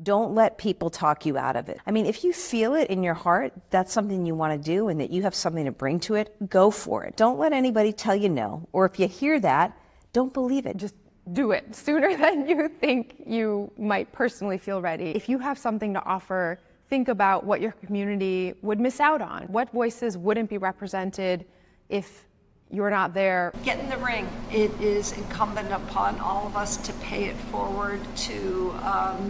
Don't let people talk you out of it. I mean, if you feel it in your heart, that's something you want to do and that you have something to bring to it, go for it. Don't let anybody tell you no. Or if you hear that, don't believe it. Just do it sooner than you think you might personally feel ready. If you have something to offer, think about what your community would miss out on. What voices wouldn't be represented if you're not there. Get in the ring. It is incumbent upon all of us to pay it forward, to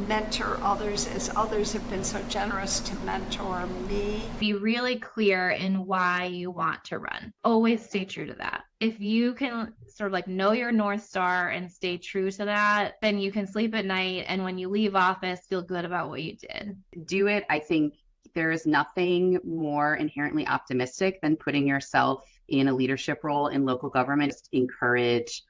mentor others as others have been so generous to mentor me. Be really clear in why you want to run. Always stay true to that. If you can sort of like know your North Star and stay true to that, then you can sleep at night, and when you leave office, feel good about what you did. Do it. I think there is nothing more inherently optimistic than putting yourself in a leadership role in local government. Just encourage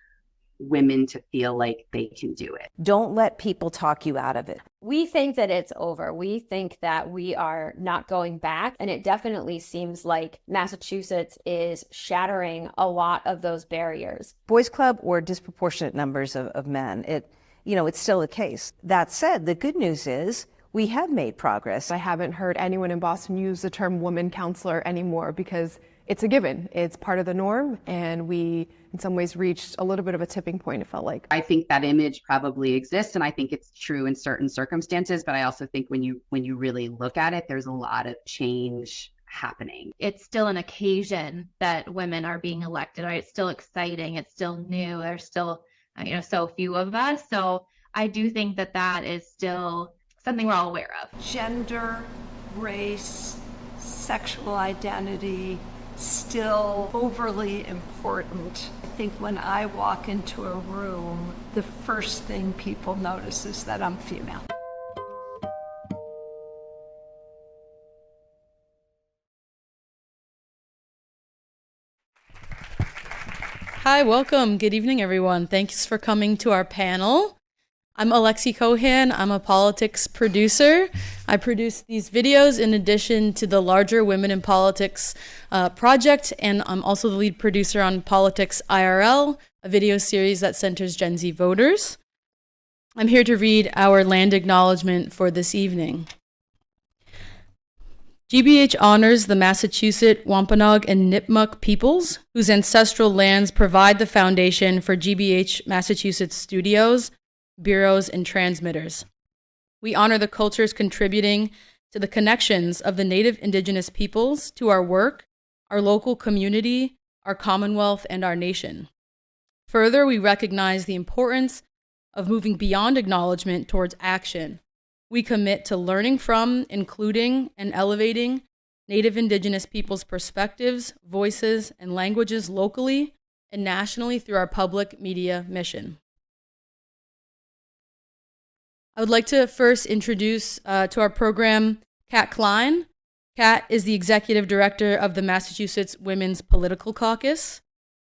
women to feel like they can do it. Don't let people talk you out of it. We think that it's over. We think that we are not going back. And it definitely seems like Massachusetts is shattering a lot of those barriers. Boys Club or disproportionate numbers of men, it's still the case. That said, the good news is we have made progress. I haven't heard anyone in Boston use the term woman counselor anymore because it's a given. It's part of the norm, and we, in some ways, reached a little bit of a tipping point, it felt like. I think that image probably exists, and I think it's true in certain circumstances, but I also think when you really look at it, there's a lot of change happening. It's still an occasion that women are being elected, right? It's still exciting. It's still new. There's still, so few of us. So I do think that that is still something we're all aware of. Gender, race, sexual identity, still overly important. I think when I walk into a room, the first thing people notice is that I'm female. Hi, welcome. Good evening, everyone. Thanks for coming to our panel. I'm Alexi Cohan. I'm a politics producer. I produce these videos in addition to the larger Women in Politics project, and I'm also the lead producer on Politics IRL, a video series that centers Gen Z voters. I'm here to read our land acknowledgement for this evening. GBH honors the Massachusetts, Wampanoag, and Nipmuc peoples, whose ancestral lands provide the foundation for GBH Massachusetts studios, bureaus, and transmitters. We honor the cultures contributing to the connections of the Native Indigenous peoples to our work, our local community, our Commonwealth, and our nation. Further, we recognize the importance of moving beyond acknowledgement towards action. We commit to learning from, including, and elevating Native Indigenous peoples' perspectives, voices, and languages locally and nationally through our public media mission. I would like to first introduce to our program Kat Klein. Kat is the executive director of the Massachusetts Women's Political Caucus.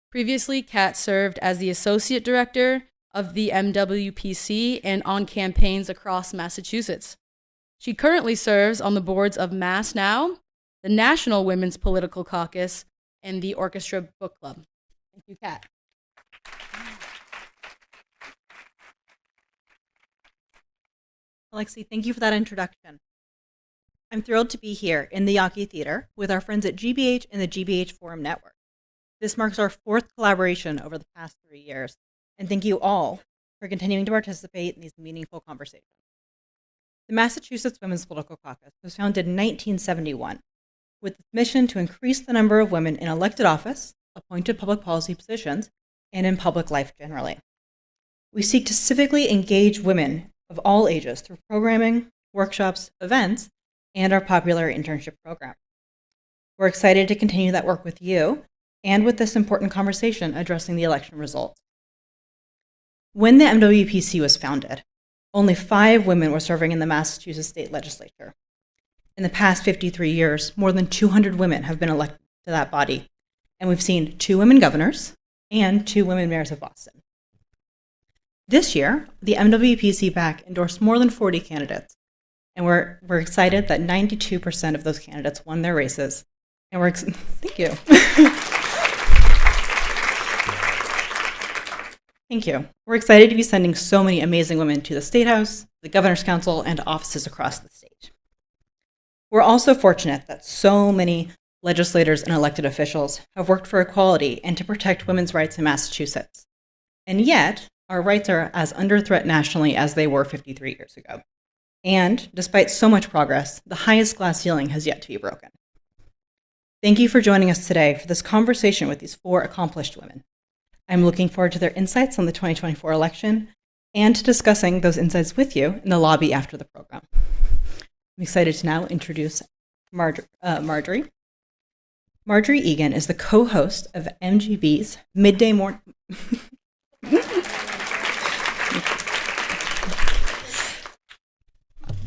Previously, Kat served as the associate director of the MWPC and on campaigns across Massachusetts. She currently serves on the boards of Mass Now, the National Women's Political Caucus, and the Orchestra Book Club. Thank you, Kat. Alexi, thank you for that introduction. I'm thrilled to be here in the Yawkey Theater with our friends at GBH and the GBH Forum Network. This marks our 4th collaboration over the past 3 years, and thank you all for continuing to participate in these meaningful conversations. The Massachusetts Women's Political Caucus was founded in 1971 with the mission to increase the number of women in elected office, appointed public policy positions, and in public life generally. We seek to civically engage women of all ages through programming, workshops, events, and our popular internship program. We're excited to continue that work with you and with this important conversation addressing the election results. When the MWPC was founded, only 5 women were serving in the Massachusetts state legislature. In the past 53 years, more than 200 women have been elected to that body, and we've seen 2 women governors and 2 women mayors of Boston. This year, the MWPC PAC endorsed more than 40 candidates, and we're excited that 92% of those candidates won their races. And thank you. Thank you. We're excited to be sending so many amazing women to the State House, the Governor's Council, and offices across the state. We're also fortunate that so many legislators and elected officials have worked for equality and to protect women's rights in Massachusetts. And yet, our rights are as under threat nationally as they were 53 years ago. And despite so much progress, the highest glass ceiling has yet to be broken. Thank you for joining us today for this conversation with these 4 accomplished women. I'm looking forward to their insights on the 2024 election and to discussing those insights with you in the lobby after the program. I'm excited to now introduce Marjorie. Marjorie Egan is the co-host of MGB's Midday Morning.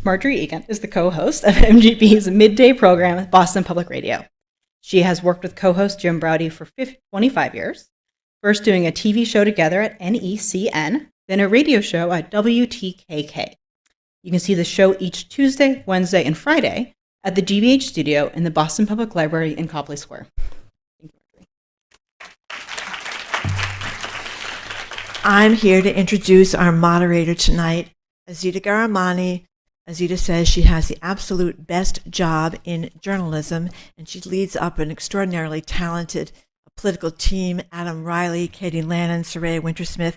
Marjorie Egan is the co-host of MGB's midday program at Boston Public Radio. She has worked with co-host Jim Braude for 25 years, first doing a TV show together at NECN, then a radio show at WTKK. You can see the show each Tuesday, Wednesday, and Friday at the GBH studio in the Boston Public Library in Copley Square. Thank you, Marjorie. I'm here to introduce our moderator tonight, Azita Ghahramani. Azita says she has the absolute best job in journalism, and she leads up an extraordinarily talented political team: Adam Riley, Katie Lannon, Saraya Wintersmith,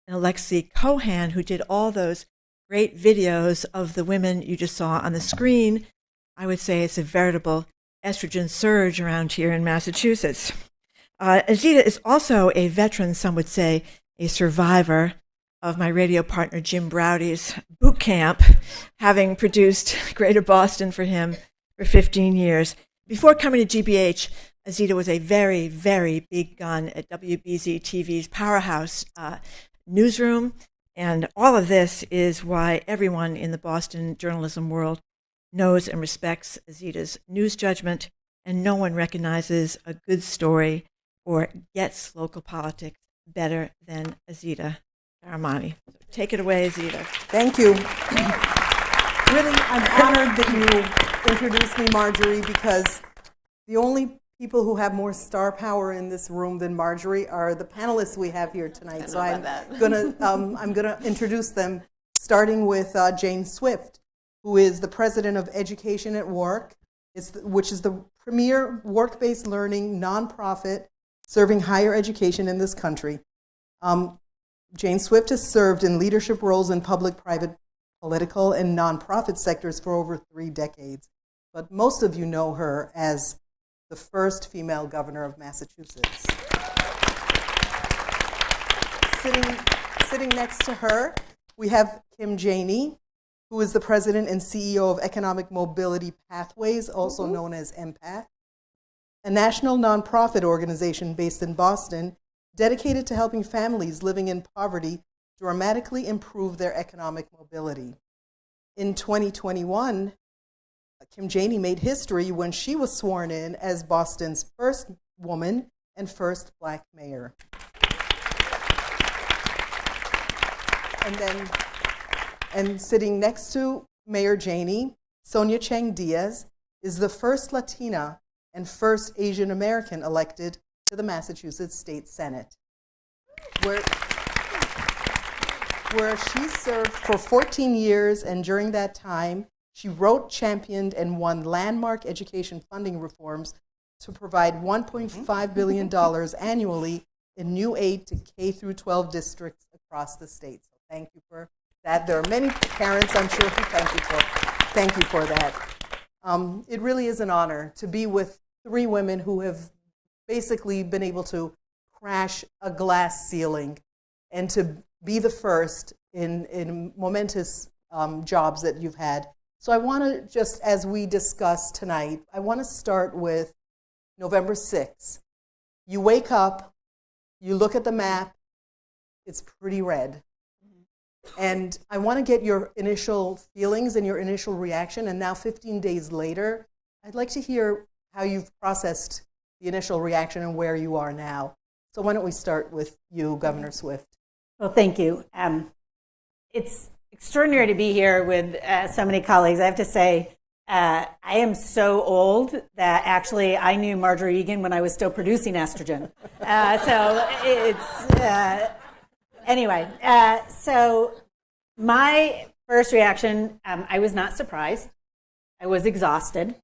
and Alexi Cohan, who did all those great videos of the women you just saw on the screen. I would say it's a veritable estrogen surge around here in Massachusetts. Azita is also a veteran, some would say a survivor, of my radio partner Jim Braude's boot camp, having produced Greater Boston for him for 15 years. Before coming to GBH, Azita was a very, very big gun at WBZ TV's Powerhouse newsroom, and all of this is why everyone in the Boston journalism world knows and respects Azita's news judgment, and no one recognizes a good story or gets local politics better than Azita Ghahramani. Take it away, Azita. Thank you. Really, I'm honored that you introduced me, Marjorie, because the only people who have more star power in this room than Marjorie are the panelists we have here tonight. So I'm gonna introduce them, starting with Jane Swift, who is the president of Education at Work, which is the premier work-based learning nonprofit serving higher education in this country. Jane Swift has served in leadership roles in public, private, political, and nonprofit sectors for over 3 decades. But most of you know her as the first female governor of Massachusetts. Sitting next to her, we have Kim Janey, who is the president and CEO of Economic Mobility Pathways, also known as EMPATH, a national nonprofit organization based in Boston dedicated to helping families living in poverty dramatically improve their economic mobility. In 2021, Kim Janey made history when she was sworn in as Boston's first woman and first Black mayor. And sitting next to Mayor Janey, Sonia Chang Díaz is the first Latina and first Asian American elected to the Massachusetts State Senate, where she served for 14 years, and during that time, she wrote, championed, and won landmark education funding reforms to provide $1.5 billion annually in new aid to K-12 districts across the state. So thank you for that. There are many parents, I'm sure, who thank you for that. It really is an honor to be with 3 women who have basically been able to crash a glass ceiling and to be the first in momentous jobs that you've had. So I want to just, as we discuss tonight, I want to start with November 6th. You wake up, you look at the map, it's pretty red. And I want to get your initial feelings and your initial reaction. And now 15 days later, I'd like to hear how you've processed the initial reaction and where you are now. So why don't we start with you, Governor Swift? Well, thank you. It's extraordinary to be here with so many colleagues. I have to say, I am so old that actually I knew Marjorie Egan when I was still producing estrogen. So it's Anyway, so my first reaction, I was not surprised. I was exhausted.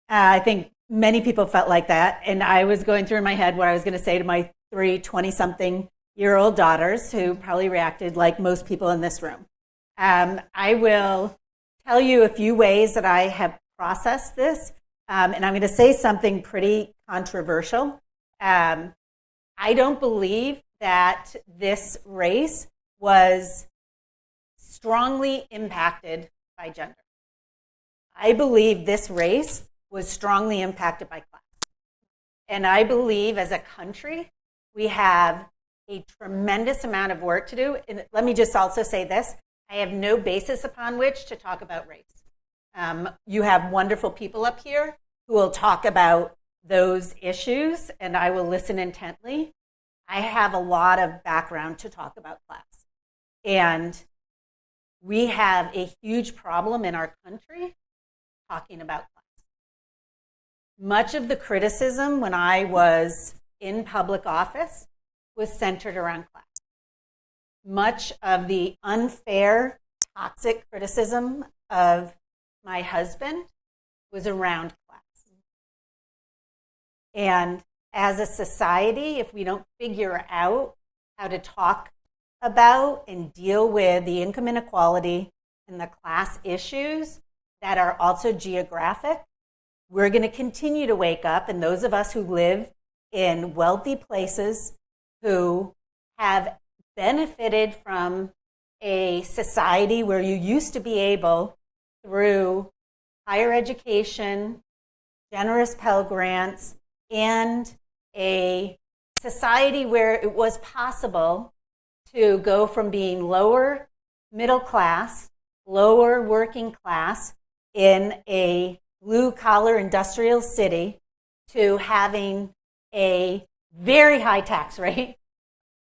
I think many people felt like that. And I was going through in my head what I was going to say to my 3 20-something-year-old daughters, who probably reacted like most people in this room. I will tell you a few ways that I have processed this. And I'm going to say something pretty controversial. I don't believe that this race was strongly impacted by gender. I believe this race was strongly impacted by class. And I believe as a country, we have a tremendous amount of work to do. And let me just also say this. I have no basis upon which to talk about race. You have wonderful people up here who will talk about those issues, and I will listen intently. I have a lot of background to talk about class. And we have a huge problem in our country talking about class. Much of the criticism when I was in public office was centered around class. Much of the unfair, toxic criticism of my husband was around class. And as a society, if we don't figure out how to talk about and deal with the income inequality and the class issues that are also geographic, we're going to continue to wake up. And those of us who live in wealthy places, who have benefited from a society where you used to be able, through higher education, generous Pell Grants, and a society where it was possible to go from being lower middle class, lower working class in a blue-collar industrial city to having a very high tax rate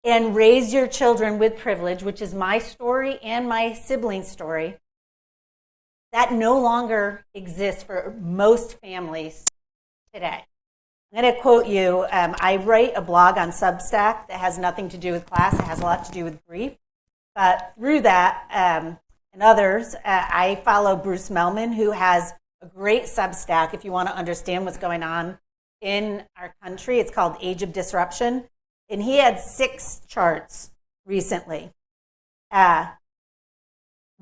and raise your children with privilege, which is my story and my sibling's story, that no longer exists for most families today. I'm going to quote you. I write a blog on Substack that has nothing to do with class. It has a lot to do with grief. But through that and others, I follow Bruce Melman, who has a great Substack if you want to understand what's going on in our country. It's called Age of Disruption. And he had 6 charts recently.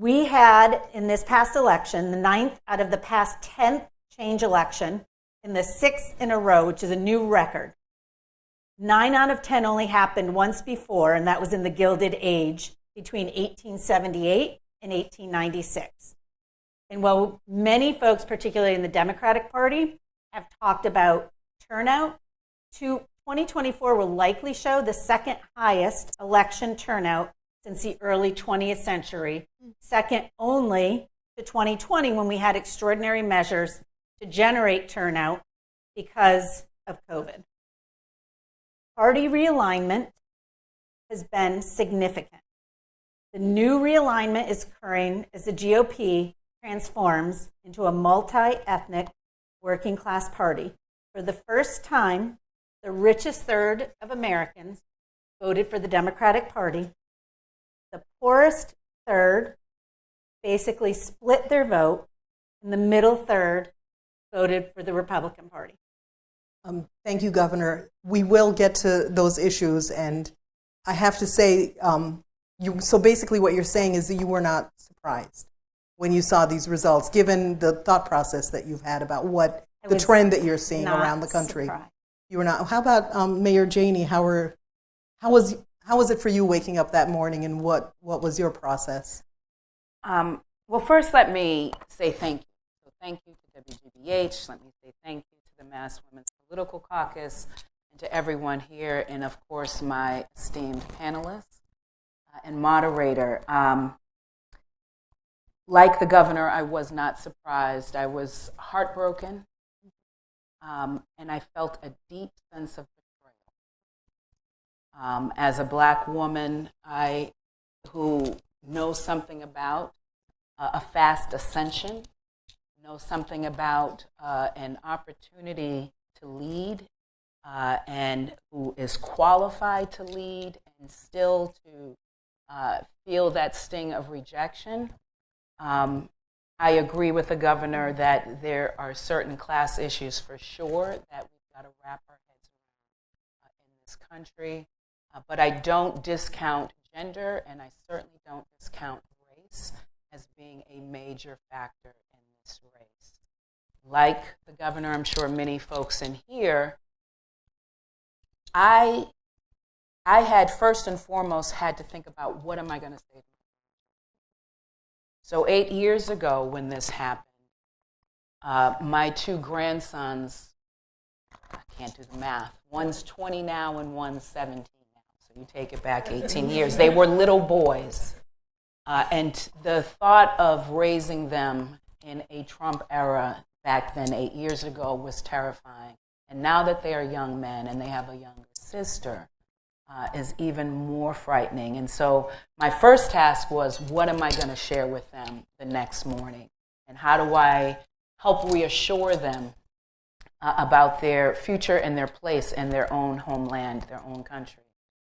We had, in this past election, the 9th out of the past 10th change election, in the 6th in a row, which is a new record. 9 out of 10 only happened once before, and that was in the Gilded Age between 1878 and 1896. And while many folks, particularly in the Democratic Party, have talked about turnout, 2024 will likely show the second highest election turnout since the early 20th century, second only to 2020 when we had extraordinary measures to generate turnout because of COVID. Party realignment has been significant. The new realignment is occurring as the GOP transforms into a multi-ethnic working class party. For the first time, the richest third of Americans voted for the Democratic Party. The poorest third basically split their vote, and the middle third voted for the Republican Party. Thank you, Governor. We will get to those issues, and I have to say, so basically what you're saying is that you were not surprised when you saw these results, given the thought process that you've had about what the trend that you're seeing around the country. Surprised. You were not. How about Mayor Janey? How was it for you waking up that morning, and what was your process? Well, first let me say thank you. So thank you to WGBH. Let me say thank you to the Mass Women's Political Caucus, and to everyone here, and of course my esteemed panelists and moderator. Like the governor, I was not surprised. I was heartbroken, and I felt a deep sense of betrayal. As a Black woman, who knows something about a fast ascension, knows something about an opportunity to lead, and who is qualified to lead, and still to feel that sting of rejection. I agree with the governor that there are certain class issues for sure that we've got to wrap our heads around in this country. But I don't discount gender, and I certainly don't discount race as being a major factor in this race. Like the governor, I'm sure many folks in here, I had first and foremost had to think about what am I going to say to them. So 8 years ago when this happened, my two grandsons, I can't do the math, one's 20 now and one's 17 now. So you take it back 18 years. They were little boys. And the thought of raising them in a Trump era back then 8 years ago was terrifying. And now that they are young men and they have a younger sister, is even more frightening. And so my first task was, what am I going to share with them the next morning? And how do I help reassure them about their future and their place in their own homeland, their own country?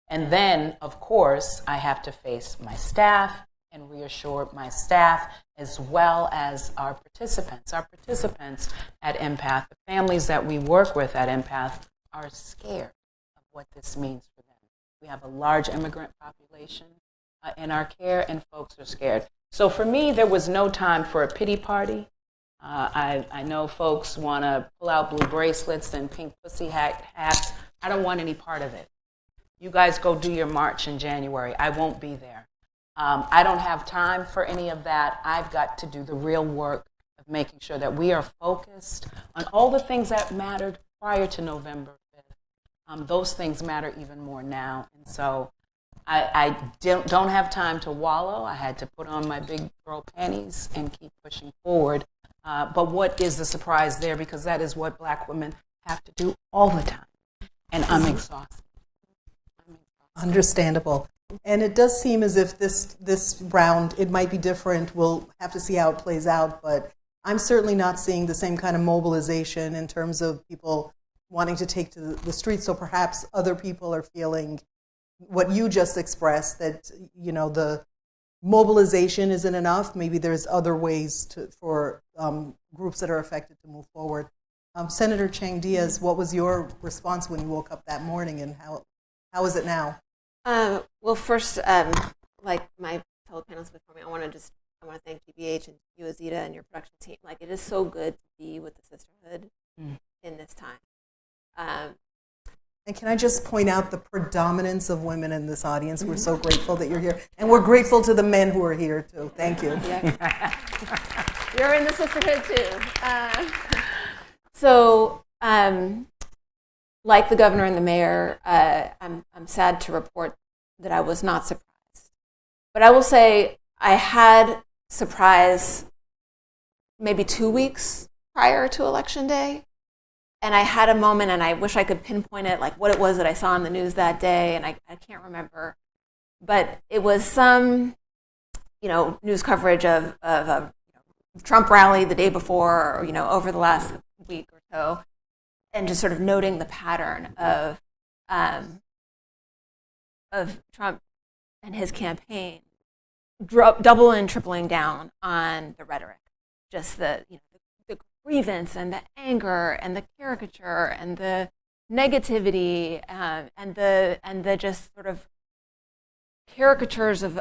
And then, of course, I have to face my staff and reassure my staff as well as our participants. Our participants at Empath, the families that we work with at Empath, are scared of what this means for them. We have a large immigrant population in our care, and folks are scared. So for me, there was no time for a pity party. I know folks want to pull out blue bracelets and pink pussy hats. I don't want any part of it. You guys go do your march in January. I won't be there. I don't have time for any of that. I've got to do the real work of making sure that we are focused on all the things that mattered prior to November 5th. Those things matter even more now. And so I don't have time to wallow. I had to put on my big girl panties and keep pushing forward. But what is the surprise there? Because that is what Black women have to do all the time. And I'm exhausted. Understandable. And it does seem as if this round, it might be different. We'll have to see how it plays out. But I'm certainly not seeing the same kind of mobilization in terms of people wanting to take to the streets. So perhaps other people are feeling what you just expressed, that, you know, the mobilization isn't enough. Maybe there's other ways for groups that are affected to move forward. Senator Chang Díaz, what was your response when you woke up that morning, and how is it now? Well, first, like my fellow panelists before me, I want to thank GBH and you, Azita, and your production team. Like, it is so good to be with the sisterhood in this time. And can I just point out the predominance of women in this audience? We're so grateful that you're here. And we're grateful to the men who are here, too. Thank you. Yeah. You're in the sisterhood, too. So, like the governor and the mayor, I'm sad to report that I was not surprised. But I will say I had surprise maybe 2 weeks prior to Election Day. And I had a moment, and I wish I could pinpoint it, like what it was that I saw in the news that day, and I can't remember. But it was some, news coverage of a Trump rally the day before, or, over the last week or so, and just sort of noting the pattern of Trump and his campaign double and tripling down on the rhetoric, just the grievance and the anger and the caricature and the negativity and the just sort of caricatures of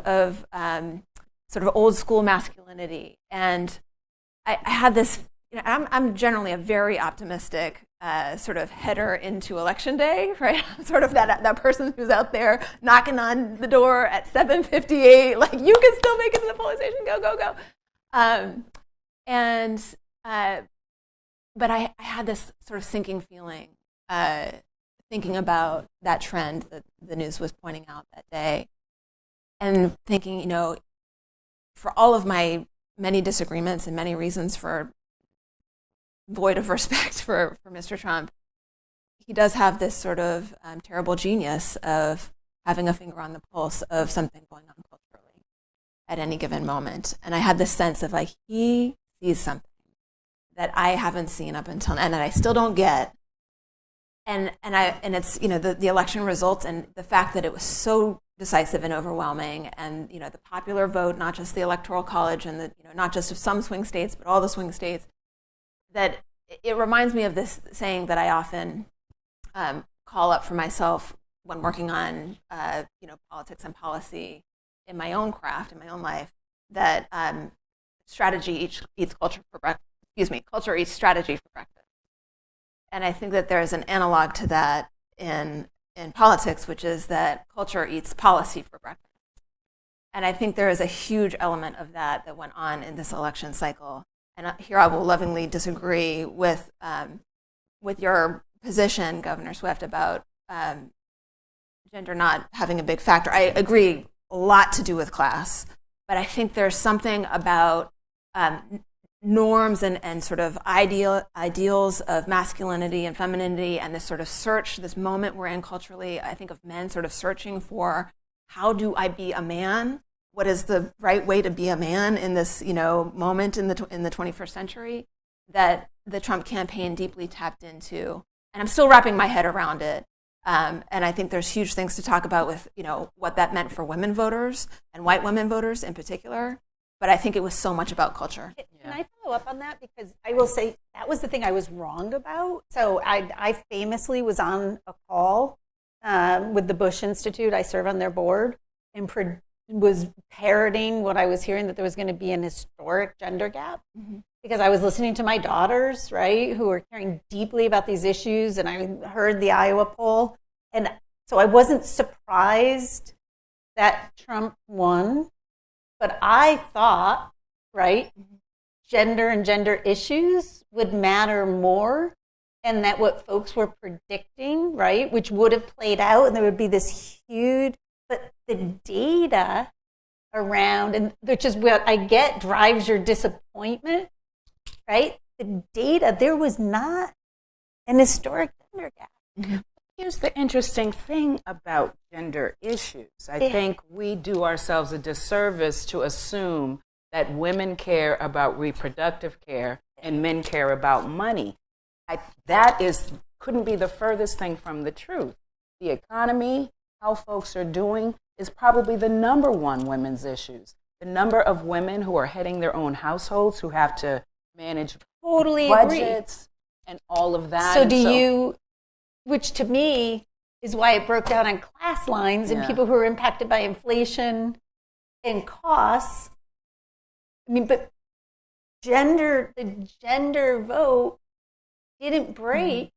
sort of old school masculinity. And I had this, I'm generally a very optimistic sort of header into Election Day, right? I'm sort of that person who's out there knocking on the door at 7:58, like, you can still make it to the polling station, go, go, go. But I had this sort of sinking feeling, thinking about that trend that the news was pointing out that day, and thinking, for all of my many disagreements and many reasons for void of respect for Mr. Trump, he does have this sort of terrible genius of having a finger on the pulse of something going on culturally at any given moment. And I had this sense of, like, he sees something that I haven't seen up until now, and that I still don't get. And it's, the election results and the fact that it was so decisive and overwhelming, and the popular vote, not just the Electoral College and the not just of some swing states, but all the swing states, that it reminds me of this saying that I often call up for myself when working on politics and policy in my own craft, in my own life, that strategy eats culture for breakfast. Culture eats strategy for breakfast. And I think that there is an analog to that in politics, which is that culture eats policy for breakfast. And I think there is a huge element of that went on in this election cycle. And here I will lovingly disagree with your position, Governor Swift, about gender not having a big factor. I agree, a lot to do with class, but I think there's something about norms and sort of ideals of masculinity and femininity, and this sort of search, this moment we're in culturally, I think of men sort of searching for, how do I be a man? What is the right way to be a man in this moment in the 21st century, that the Trump campaign deeply tapped into. And I'm still wrapping my head around it. And I think there's huge things to talk about with what that meant for women voters and white women voters in particular. But I think it was so much about culture. Can I follow up on that? Because I will say that was the thing I was wrong about. So I famously was on a call with the Bush Institute. I serve on their board, and was parroting what I was hearing, that there was going to be an historic gender gap. Mm-hmm. Because I was listening to my daughters, right, who were caring deeply about these issues, and I heard the Iowa poll. And so I wasn't surprised that Trump won. But I thought, right, gender and gender issues would matter more, and that what folks were predicting, right, which would have played out, and there would be this huge, but the data around, and which is what I get drives your disappointment, right? The data, there was not an historic gender gap. Mm-hmm. Here's the interesting thing about gender issues. I think we do ourselves a disservice to assume that women care about reproductive care and men care about money. That couldn't be the furthest thing from the truth. The economy, how folks are doing, is probably the number one women's issues. The number of women who are heading their own households, who have to manage budgets and all of that. So you... Which to me is why it broke down on class lines and people who are impacted by inflation and costs. I mean, but the gender vote didn't break.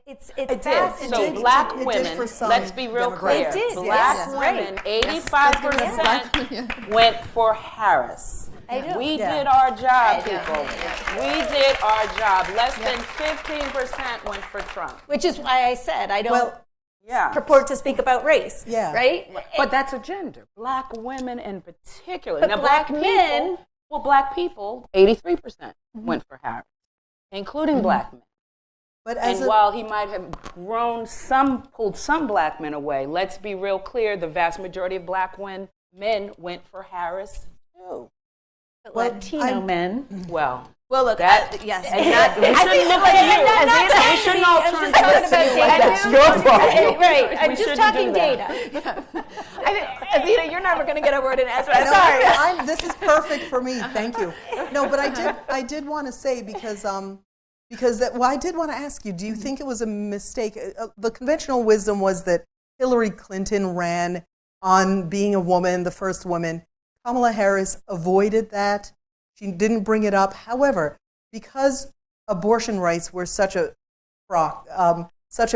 It's fascinating. So black women, let's be real clear. Black women, 85% went for Harris. We did our job, people. We did our job. Less than 15% went for Trump. Which is why I said I don't purport to speak about race. Yeah. Right? But that's a gender. Black women in particular. But now, black men. Black people, 83% went for Harris, including black men. But while he might have pulled some black men away, let's be real clear, the vast majority of black men went for Harris, too. Latino men. Well, look, yes. We shouldn't look at you. We shouldn't all turn to you like that's your fault. Right. I'm just talking data. Azita, you're never going to get a word in answer. Sorry. This is perfect for me. Thank you. No, but I did want to say, because I did want to ask you, do you think it was a mistake? The conventional wisdom was that Hillary Clinton ran on being a woman, the first woman. Kamala Harris avoided that. She didn't bring it up. However, because abortion rights were such a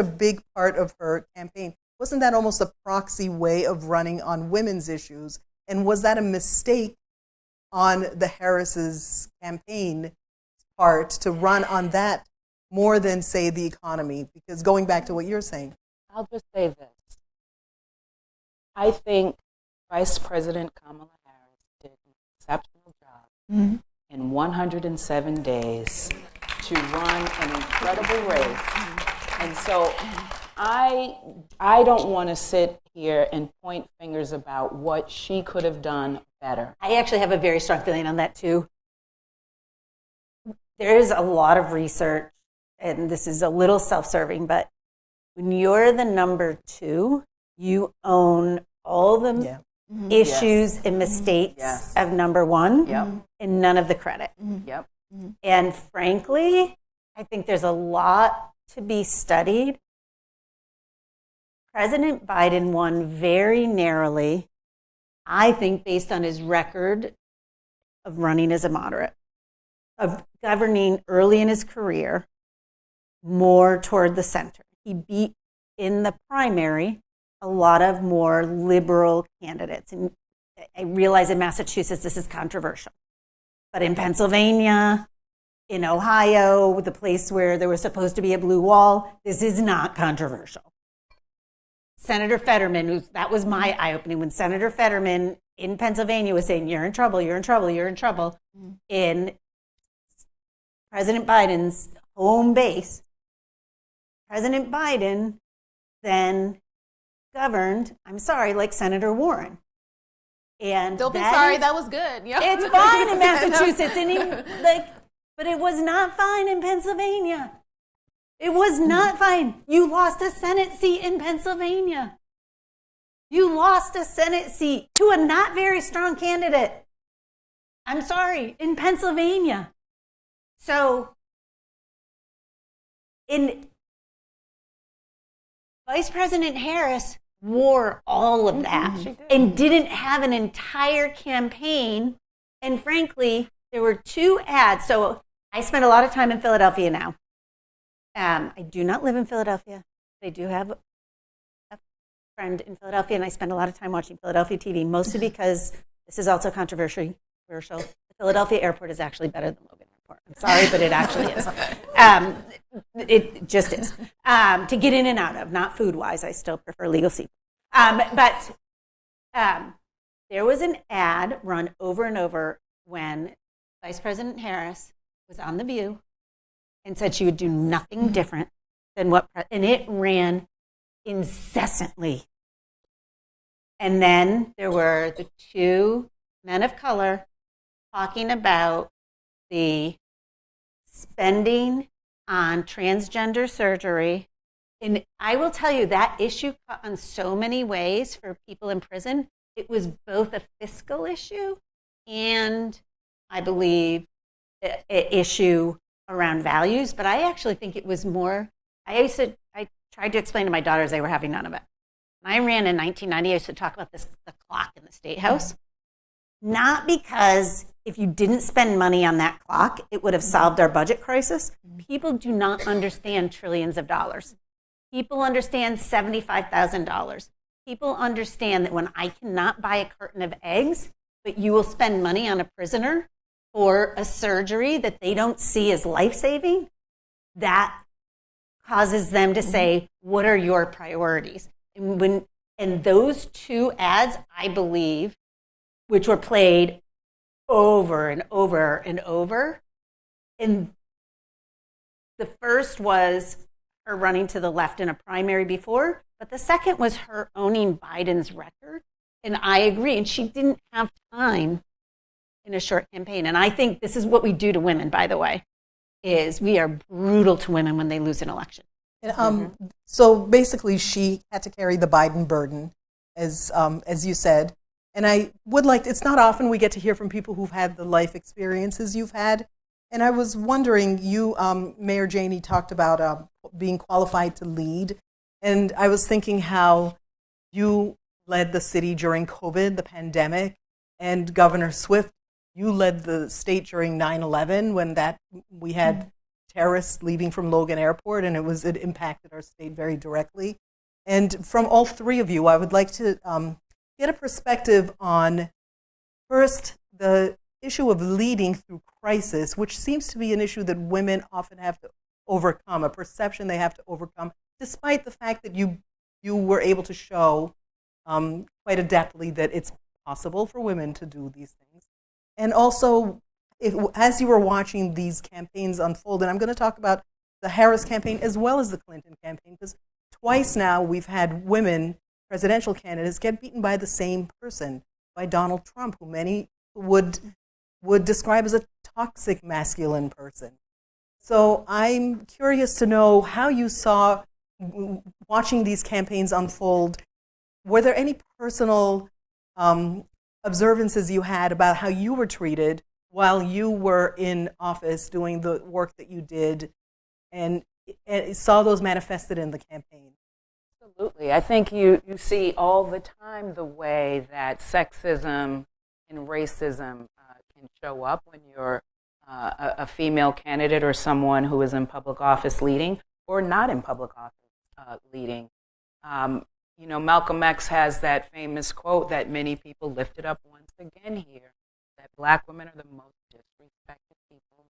big part of her campaign, wasn't that almost a proxy way of running on women's issues? And was that a mistake on the Harris's campaign part to run on that more than, say, the economy? Because going back to what you're saying. I'll just say this. I think Vice President Kamala did an exceptional job in 107 days to run an incredible race. And so I don't want to sit here and point fingers about what she could have done better. I actually have a very strong feeling on that too. There is a lot of research, and this is a little self-serving, but when you're the number two, you own all the issues and mistakes of number one and none of the credit. Yep. And frankly, I think there's a lot to be studied. President Biden won very narrowly, I think, based on his record of running as a moderate, of governing early in his career, more toward the center. He beat in the primary a lot of more liberal candidates. And I realize in Massachusetts this is controversial. But in Pennsylvania, in Ohio, the place where there was supposed to be a blue wall, this is not controversial. Senator Fetterman, that was my eye-opening, when Senator Fetterman in Pennsylvania was saying, you're in trouble, you're in trouble, you're in trouble, in President Biden's home base. President Biden then governed, I'm sorry, like Senator Warren. And Don't be sorry, that was good. Yep. It's fine in Massachusetts, and but it was not fine in Pennsylvania. It was not fine. You lost a Senate seat in Pennsylvania. You lost a Senate seat to a not very strong candidate. I'm sorry, in Pennsylvania. So, Vice President Harris wore all of that and didn't have an entire campaign. And frankly, there were 2 ads. So I spend a lot of time in Philadelphia now. I do not live in Philadelphia. I do have a friend in Philadelphia, and I spend a lot of time watching Philadelphia TV, mostly because this is also controversial. The Philadelphia airport is actually better than Logan Airport. I'm sorry, but it actually is. It just is. To get in and out of, not food-wise. I still prefer legal seafood. But there was an ad run over and over when Vice President Harris was on The View and said she would do nothing different than and it ran incessantly. And then there were the 2 men of color talking about the spending on transgender surgery. And I will tell you, that issue cut on so many ways for people in prison. It was both a fiscal issue and, I believe, an issue around values. But I actually think it was more, I tried to explain to my daughters, they were having none of it. When I ran in 1990, I used to talk about the clock in the State House. Not because if you didn't spend money on that clock, it would have solved our budget crisis. People do not understand trillions of dollars. People understand $75,000. People understand that when I cannot buy a carton of eggs, but you will spend money on a prisoner for a surgery that they don't see as life-saving, that causes them to say, what are your priorities? And those 2 ads, I believe, which were played over and over and over. And the first was her running to the left in a primary before, but the second was her owning Biden's record. And I agree. And she didn't have time in a short campaign. And I think this is what we do to women, by the way, is we are brutal to women when they lose an election. And, so basically, she had to carry the Biden burden, as you said. And I would like, it's not often we get to hear from people who've had the life experiences you've had. And I was wondering, you, Mayor Janey, talked about being qualified to lead. And I was thinking how you led the city during COVID, the pandemic, and Governor Swift, you led the state during 9/11 when we had terrorists leaving from Logan Airport, and it impacted our state very directly. And from all 3 of you, I would like to get a perspective on, first, the issue of leading through crisis, which seems to be an issue that women often have to overcome, a perception they have to overcome, despite the fact that you were able to show quite adeptly that it's possible for women to do these things. And also, as you were watching these campaigns unfold, and I'm going to talk about the Harris campaign as well as the Clinton campaign, because twice now we've had women presidential candidates get beaten by the same person, by Donald Trump, who many would describe as a toxic masculine person. So I'm curious to know how you saw, watching these campaigns unfold, were there any personal observances you had about how you were treated while you were in office doing the work that you did, and saw those manifested in the campaign? Absolutely. I think you see all the time the way that sexism and racism can show up when you're a female candidate or someone who is in public office leading or not in public office leading. Malcolm X has that famous quote that many people lifted up once again here, that Black women are the most disrespected people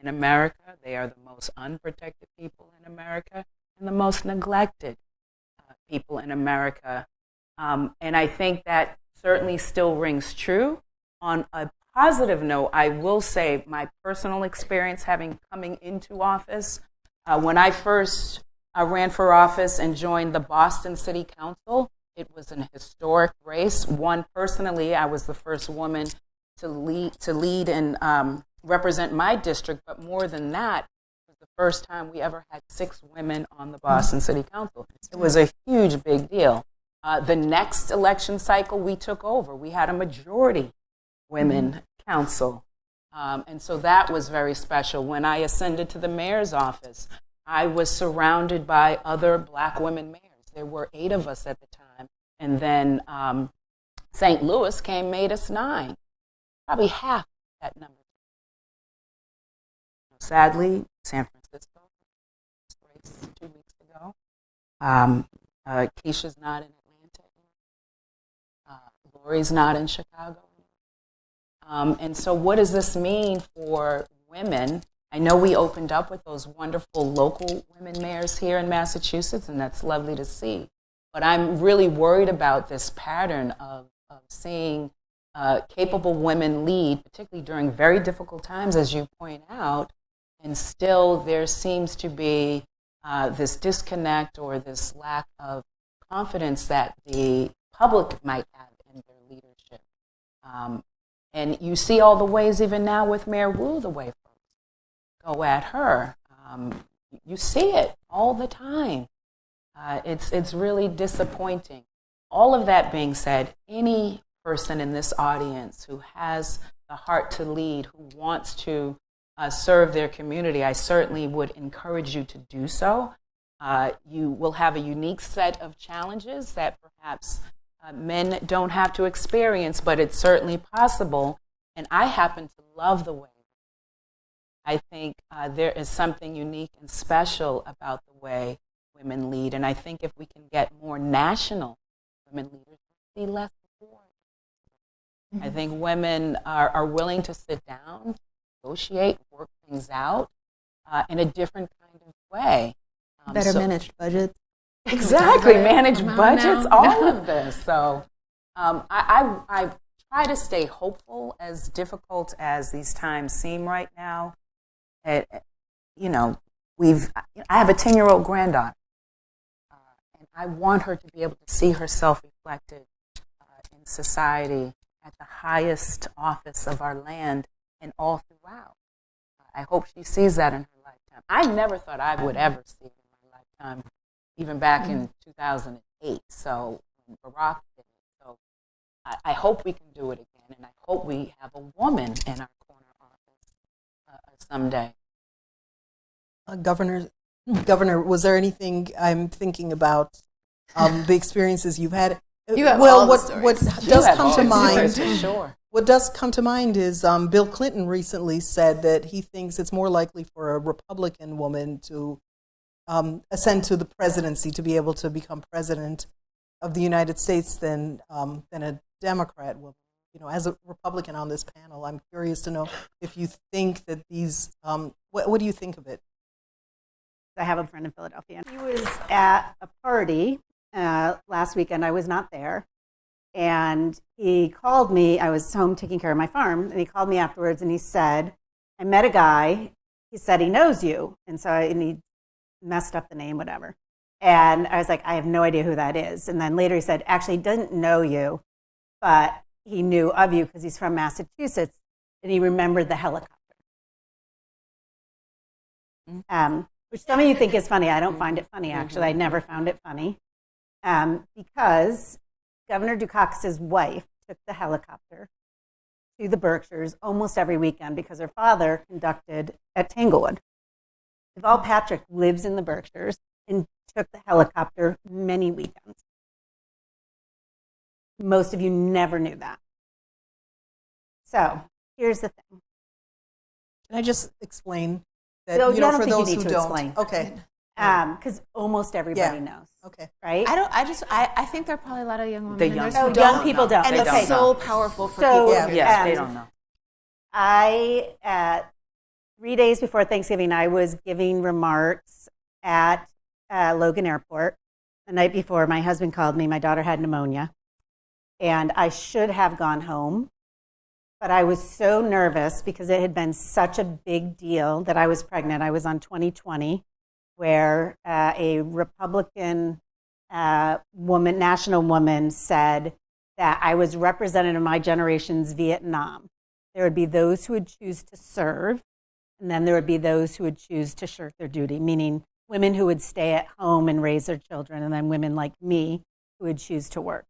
in America. They are the most unprotected people in America and the most neglected people in America. And I think that certainly still rings true. On a positive note, I will say my personal experience coming into office, when I first ran for office and joined the Boston City Council, it was an historic race. One, personally, I was the first woman to lead and represent my district, but more than that, it was the first time we ever had 6 women on the Boston City Council. It was a huge, big deal. The next election cycle we took over, we had a majority women council. And so that was very special. When I ascended to the mayor's office, I was surrounded by other Black women mayors. There were 8 of us at the time. And then St. Louis made us 9, probably half that number. Sadly, San Francisco, race 2 weeks ago. Keisha's not in Atlanta anymore. Lori's not in Chicago anymore. And so what does this mean for women? I know we opened up with those wonderful local women mayors here in Massachusetts, and that's lovely to see. But I'm really worried about this pattern of seeing capable women lead, particularly during very difficult times, as you point out, and still there seems to be this disconnect or this lack of confidence that the public might have in their leadership. And you see all the ways, even now with Mayor Wu, the way folks go at her. You see it all the time. It's really disappointing. All of that being said, any person in this audience who has the heart to lead, who wants to serve their community, I certainly would encourage you to do so. You will have a unique set of challenges that perhaps men don't have to experience, but it's certainly possible. And I happen to love the way. I think there is something unique and special about the way women lead. And I think if we can get more national women leaders, we'll see less war. I think women are willing to sit down, negotiate, work things out in a different kind of way. Better managed budgets. Exactly, manage budgets, all of this. So I try to stay hopeful, as difficult as these times seem right now. I have a 10-year-old granddaughter, and I want her to be able to see herself reflected in society at the highest office of our land and all throughout. I hope she sees that in her lifetime. I never thought I would ever see it in my lifetime, even back in 2008. So when Barack did it. So I hope we can do it again, and I hope we have a woman in our corner office someday. Governor, was there anything I'm thinking about the experiences you've had? You have all the stories. What does come to mind? Sure. What does come to mind is Bill Clinton recently said that he thinks it's more likely for a Republican woman to ascend to the presidency, to be able to become president of the United States, than a Democrat woman. As a Republican on this panel, I'm curious to know if you think that these. What do you think of it? I have a friend in Philadelphia. He was at a party last weekend. I was not there. And he called me. I was home taking care of my farm. And he called me afterwards and he said, I met a guy. He said he knows you. And he messed up the name, whatever. And I was like, I have no idea who that is. And then later he said, actually, he doesn't know you, but he knew of you because he's from Massachusetts. And he remembered the helicopter. Which some of you think is funny. I don't find it funny, actually. I never found it funny. Because Governor Dukakis's wife took the helicopter to the Berkshires almost every weekend because her father conducted at Tanglewood. Deval Patrick lives in the Berkshires and took the helicopter many weekends. Most of you never knew that. So here's the thing. Can I just explain that, So, you know, I don't for think you those need who to don't? explain. Okay. Because almost everybody Yeah. knows. Okay. Right? I think there are probably a lot of young women. The in young there who people young people don't. And They it's don't so know. powerful for So, people. Yeah. to Yes, Um, they don't know. I, 3 days before Thanksgiving, I was giving remarks at Logan Airport. The night before, my husband called me. My daughter had pneumonia. And I should have gone home. But I was so nervous because it had been such a big deal that I was pregnant. I was on 2020, where a Republican woman, national woman, said that I was representative of my generation's Vietnam. There would be those who would choose to serve, and then there would be those who would choose to shirk their duty, meaning women who would stay at home and raise their children, and then women like me who would choose to work.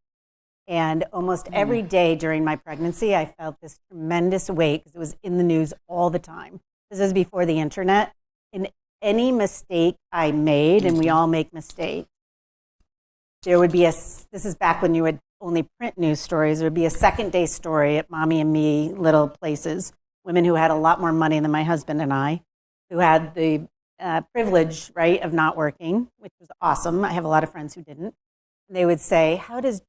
And almost every day during my pregnancy, I felt this tremendous weight because it was in the news all the time. This is before the internet. And any mistake I made, and we all make mistakes, there would be this is back when you would only print news stories, there would be a second day story at Mommy and Me little places, women who had a lot more money than my husband and I, who had the privilege, right, of not working, which was awesome. I have a lot of friends who didn't. And they would say, how does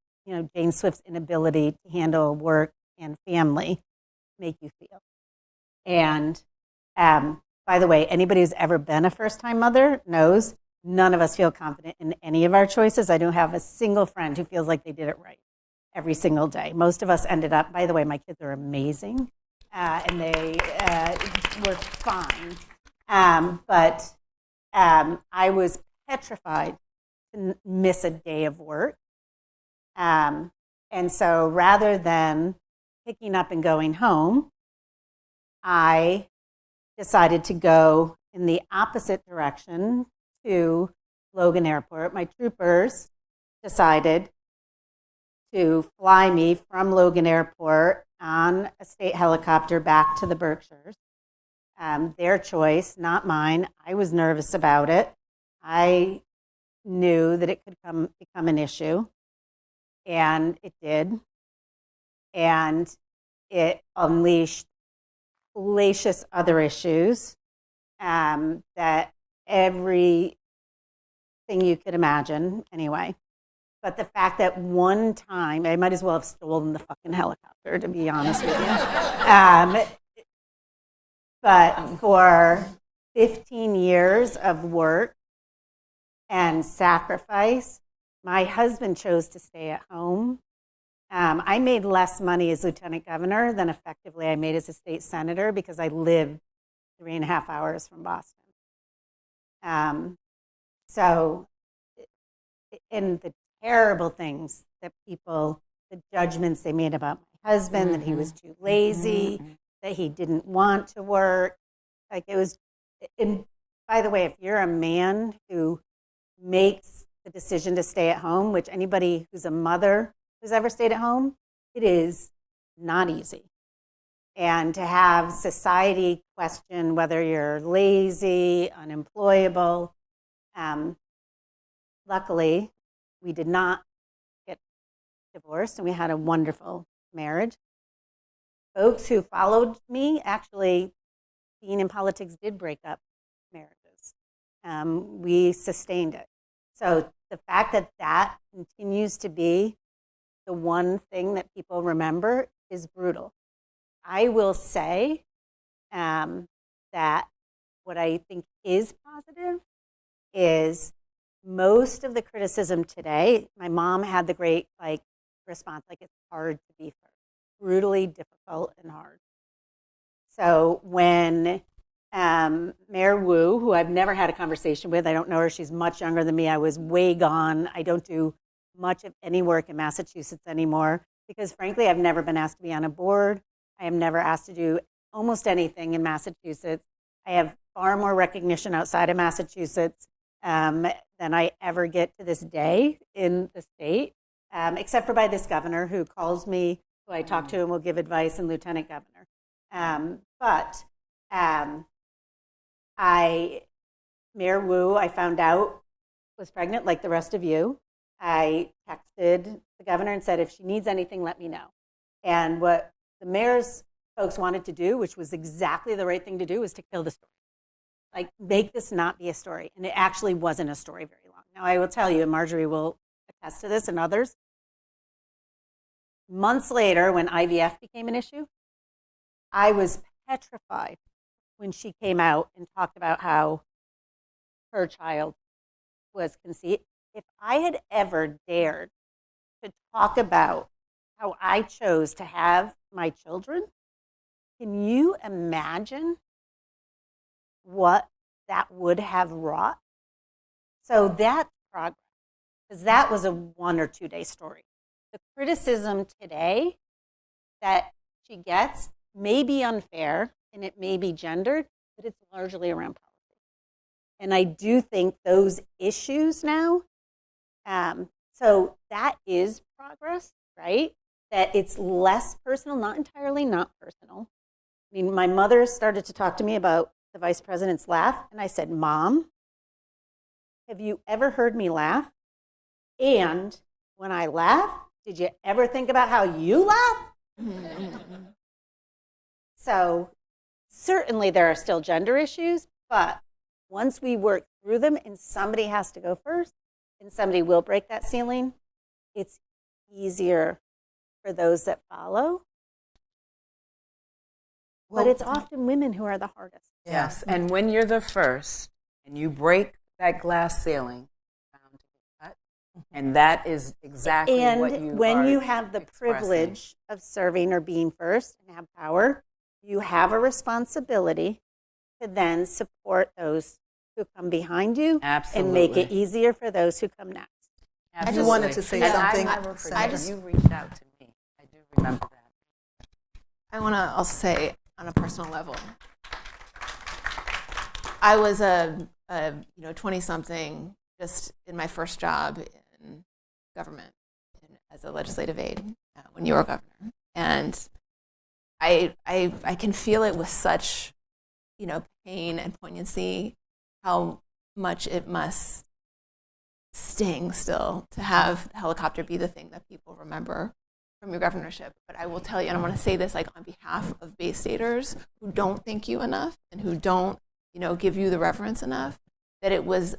Jane Swift's inability to handle work and family make you feel? And by the way, anybody who's ever been a first-time mother knows none of us feel confident in any of our choices. I don't have a single friend who feels like they did it right every single day. Most of us ended up, by the way, my kids are amazing, and they were fine. But I was petrified to miss a day of work. And so rather than picking up and going home, I decided to go in the opposite direction to Logan Airport. My troopers decided to fly me from Logan Airport on a state helicopter back to the Berkshires. Their choice, not mine. I was nervous about it. I knew that it could become an issue. And it did. And it unleashed hellacious other issues that everything you could imagine, anyway. But the fact that one time, I might as well have stolen the fucking helicopter, to be honest with you. But for 15 years of work and sacrifice, my husband chose to stay at home. I made less money as lieutenant governor than effectively I made as a state senator because I lived 3.5 hours from Boston. So, and the terrible things that the judgments they made about my husband, that he was too lazy, that he didn't want to work. Like it was, and by the way, if you're a man who makes the decision to stay at home, which anybody who's a mother who's ever stayed at home, it is not easy. And to have society question whether you're lazy, unemployable. Luckily, we did not get divorced, and we had a wonderful marriage. Folks who followed me, actually, being in politics did break up marriages. We sustained it. So the fact that that continues to be the one thing that people remember is brutal. I will say that what I think is positive is most of the criticism today, my mom had the great response, it's hard to be first, brutally difficult and hard. So when Mayor Wu, who I've never had a conversation with, I don't know her, she's much younger than me, I was way gone. I don't do much of any work in Massachusetts anymore because frankly, I've never been asked to be on a board. I am never asked to do almost anything in Massachusetts. I have far more recognition outside of Massachusetts than I ever get to this day in the state. except for by this governor who calls me, who I talk to and will give advice, and lieutenant governor. Mayor Wu, I found out, was pregnant like the rest of you. I texted the governor and said, if she needs anything, let me know. And what the mayor's folks wanted to do, which was exactly the right thing to do, was to kill the story. Like, make this not be a story. And it actually wasn't a story very long. Now, I will tell you, and Marjorie will attest to this and others, months later, when IVF became an issue, I was petrified when she came out and talked about how her child was conceived. If I had ever dared to talk about how I chose to have my children, can you imagine what that would have wrought? So that's progress, because that was a 1 or 2 day story. The criticism today that she gets may be unfair and it may be gendered, but it's largely around policy. And I do think those issues now, so that is progress, right? That it's less personal, not entirely not personal. I mean, my mother started to talk to me about the vice president's laugh, and I said, Mom, have you ever heard me laugh? And when I laugh, did you ever think about how you laugh? So certainly there are still gender issues, but once we work through them and somebody has to go first and somebody will break that ceiling, it's easier for those that follow. But it's often women who are the hardest. Yes, and when you're the first and you break that glass ceiling, bound to get cut, and that is exactly what you when are you have the expressing. privilege of serving or being first and have power, you have a responsibility to then support those who come behind you and make it easier for those who come next. I just wanted to say something. You reached out to me. I do remember that. I want to also say, on a personal level, I was a 20-something just in my first job in government as a legislative aide when you were governor, and I can feel it with such pain and poignancy how much it must sting still to have the helicopter be the thing that people remember from your governorship. But I will tell you, and I want to say this on behalf of Bay Staters who don't thank you enough and who don't give you the reverence enough, that it was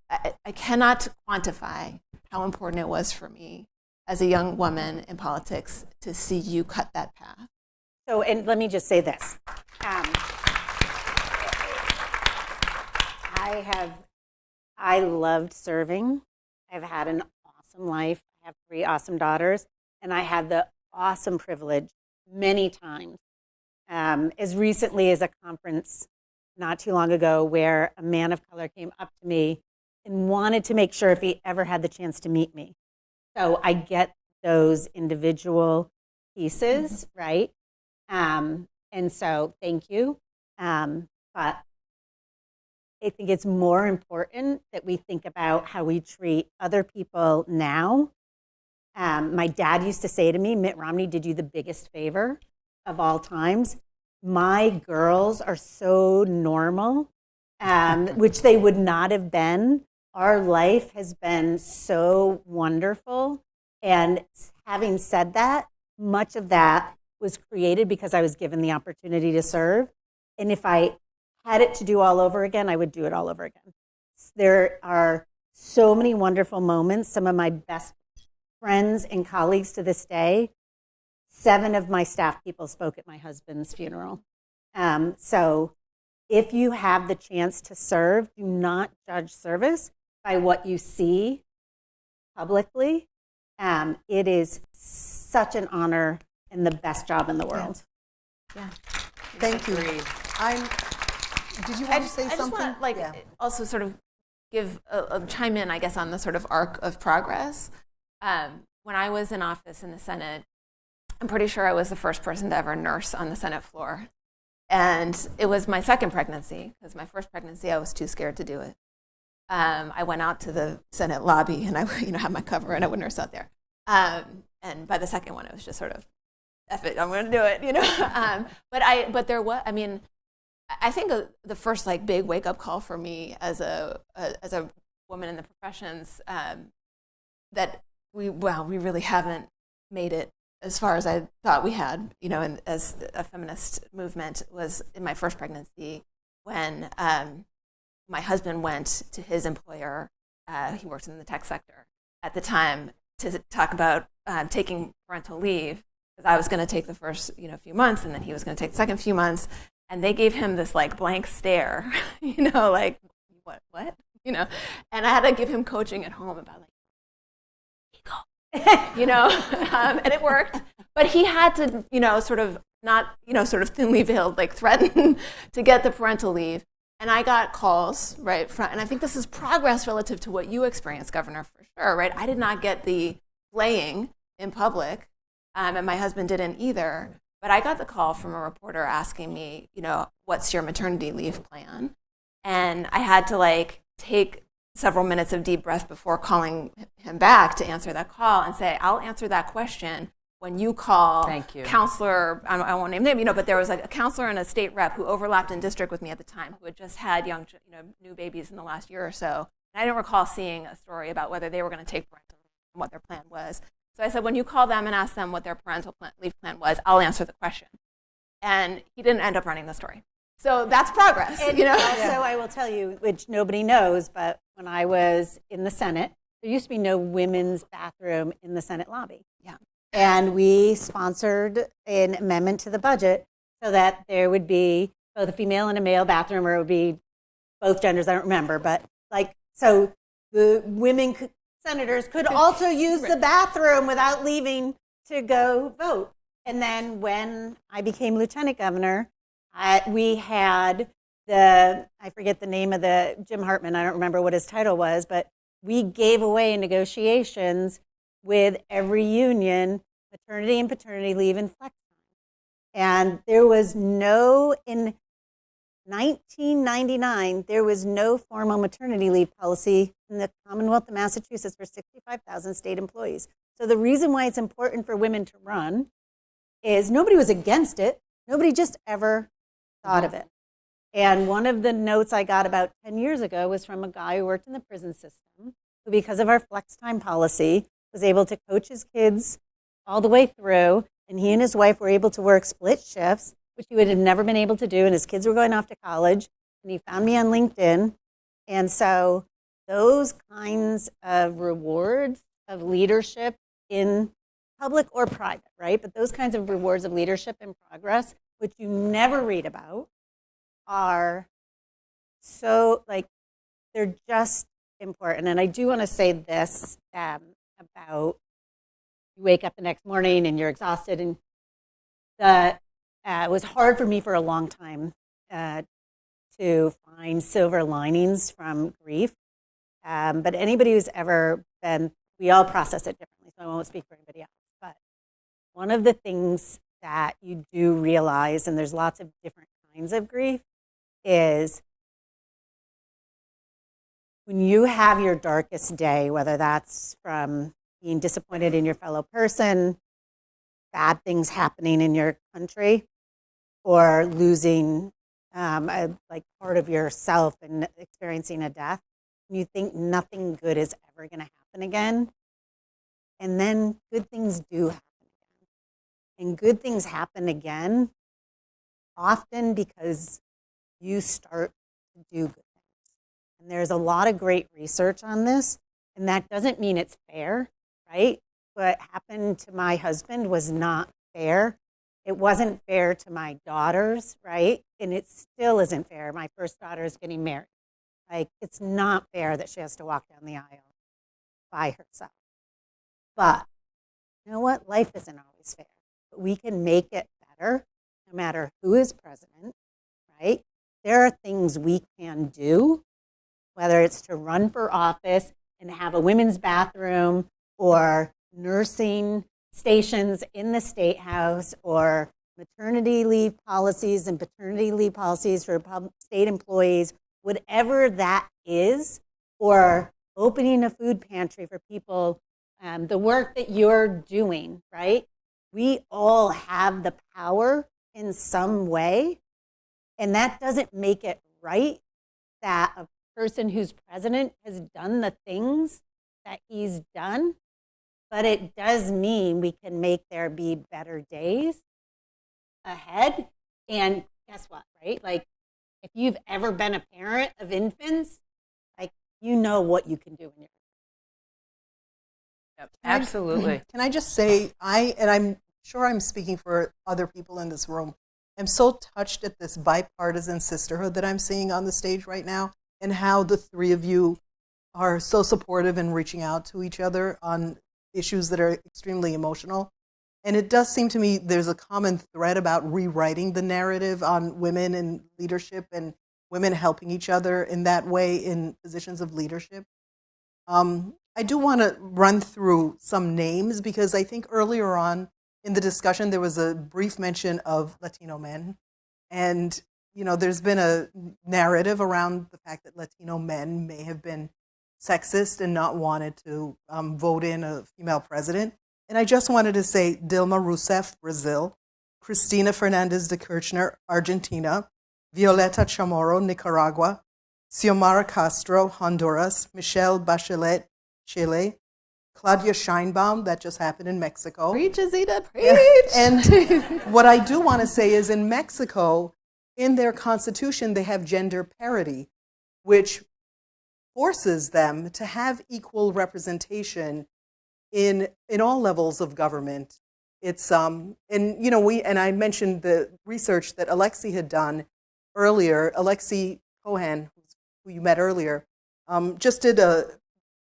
I cannot quantify how important it was for me as a young woman in politics to see you cut that path. So, and let me just say this. I loved serving. I've had an awesome life. I have 3 awesome daughters, and I had the awesome privilege many times, as recently as a conference not too long ago where a man of color came up to me and wanted to make sure if he ever had the chance to meet me. So I get those individual pieces, right? And so thank you. But I think it's more important that we think about how we treat other people now. My dad used to say to me, Mitt Romney did you the biggest favor of all times. My girls are so normal, which they would not have been. Our life has been so wonderful. And having said that, much of that was created because I was given the opportunity to serve. And if I had it to do all over again, I would do it all over again. There are so many wonderful moments. Some of my best friends and colleagues to this day, 7 of my staff people spoke at my husband's funeral. So if you have the chance to serve, do not judge service by what you see publicly. It is such an honor and the best job in the world. Yeah. Thank you. Did you want to say I something? just want to also sort of give a chime in, I guess, on the sort of arc of progress. When I was in office in the Senate, I'm pretty sure I was the first person to ever nurse on the Senate floor. And it was my second pregnancy, because my first pregnancy, I was too scared to do it. I went out to the Senate lobby and I, had my cover and I would nurse out there. And by the second one, it was just sort of, F it, I'm going to do it, But there was, I think the first like big wake up call for me as a woman in the professions, that we really haven't made it as far as I thought we had, and as a feminist movement, was in my first pregnancy when my husband went to his employer. He worked in the tech sector at the time to talk about taking parental leave, because I was going to take the first few months and then he was going to take the second few months, and they gave him this like blank stare, like what, and I had to give him coaching at home about like, and it worked. But he had to, sort of not, sort of thinly veiled, like threaten to get the parental leave. And I got calls, right, and I think this is progress relative to what you experienced, Governor, for sure, right? I did not get the flaying in public, and my husband didn't either. But I got the call from a reporter asking me, what's your maternity leave plan? And I had to like take several minutes of deep breath before calling him back to answer that call and say, I'll answer that question when you call Councilor, I won't name them, but there was like a councilor and a state rep who overlapped in district with me at the time, who had just had young, new babies in the last year or so. And I didn't recall seeing a story about whether they were going to take parental leave and what their plan was. So I said, when you call them and ask them what their parental leave plan was, I'll answer the question. And he didn't end up running the story. So that's progress, Also, I will tell you, which nobody knows, but when I was in the Senate, there used to be no women's bathroom in the Senate lobby. Yeah. And we sponsored an amendment to the budget so that there would be both a female and a male bathroom, or it would be both genders, I don't remember, but so the senators could also use the bathroom without leaving to go vote. And then when I became lieutenant governor, we had I forget the name of Jim Hartman, I don't remember what his title was, but we gave away in negotiations with every union maternity and paternity leave and flex time. And there was in 1999, there was no formal maternity leave policy in the Commonwealth of Massachusetts for 65,000 state employees. So the reason why it's important for women to run is nobody was against it. Nobody just ever thought of it. And one of the notes I got about 10 years ago was from a guy who worked in the prison system, who, because of our flex time policy, was able to coach his kids all the way through. And he and his wife were able to work split shifts, which he would have never been able to do. And his kids were going off to college. And he found me on LinkedIn. And so those kinds of rewards of leadership in public or private, right? But those kinds of rewards of leadership and progress, which you never read about, are so, they're just important. And I do want to say this about you wake up the next morning and you're exhausted. And it was hard for me for a long time to find silver linings from grief. But anybody who's ever been, we all process it differently, so I won't speak for anybody else. But one of the things that you do realize, and there's lots of different kinds of grief, is when you have your darkest day, whether that's from being disappointed in your fellow person, bad things happening in your country, or losing part of yourself and experiencing a death, you think nothing good is ever going to happen again. And then good things do happen again. And good things happen again often because you start to do good things. And there's a lot of great research on this, and that doesn't mean it's fair, right? What happened to my husband was not fair. It wasn't fair to my daughters, right? And it still isn't fair. My first daughter is getting married. It's not fair that she has to walk down the aisle by herself. But you know what? Life isn't always fair. But we can make it better no matter who is president, right? There are things we can do, whether it's to run for office and have a women's bathroom, or nursing stations in the State House, or maternity leave policies and paternity leave policies for state employees. Whatever that is, or opening a food pantry for people, the work that you're doing, right? We all have the power in some way, and that doesn't make it right that a person who's president has done the things that he's done, but it does mean we can make there be better days ahead. And guess what, right? Like, if you've ever been a parent of infants, like, you know what you can do in your Absolutely. Can I just say, and I'm sure I'm speaking for other people in this room, I'm so touched at this bipartisan sisterhood that I'm seeing on the stage right now, and how the three of you are so supportive and reaching out to each other on issues that are extremely emotional. And it does seem to me there's a common thread about rewriting the narrative on women in leadership and women helping each other in that way in positions of leadership. I do want to run through some names because I think earlier on in the discussion there was a brief mention of Latino men. And, you know, there's been a narrative around the fact that Latino men may have been sexist and not wanted to vote in a female president. And I just wanted to say Dilma Rousseff, Brazil, Cristina Fernandez de Kirchner, Argentina, Violeta Chamorro, Nicaragua, Xiomara Castro, Honduras, Michelle Bachelet, Chile, Claudia Sheinbaum, that just happened in Mexico. Preach, Azita, preach. Yeah. And what I do want to say is in Mexico, in their constitution, they have gender parity, which forces them to have equal representation in all levels of government. It's and you know, I mentioned the research that Alexi had done earlier. Alexi Cohen, who you met earlier, just did a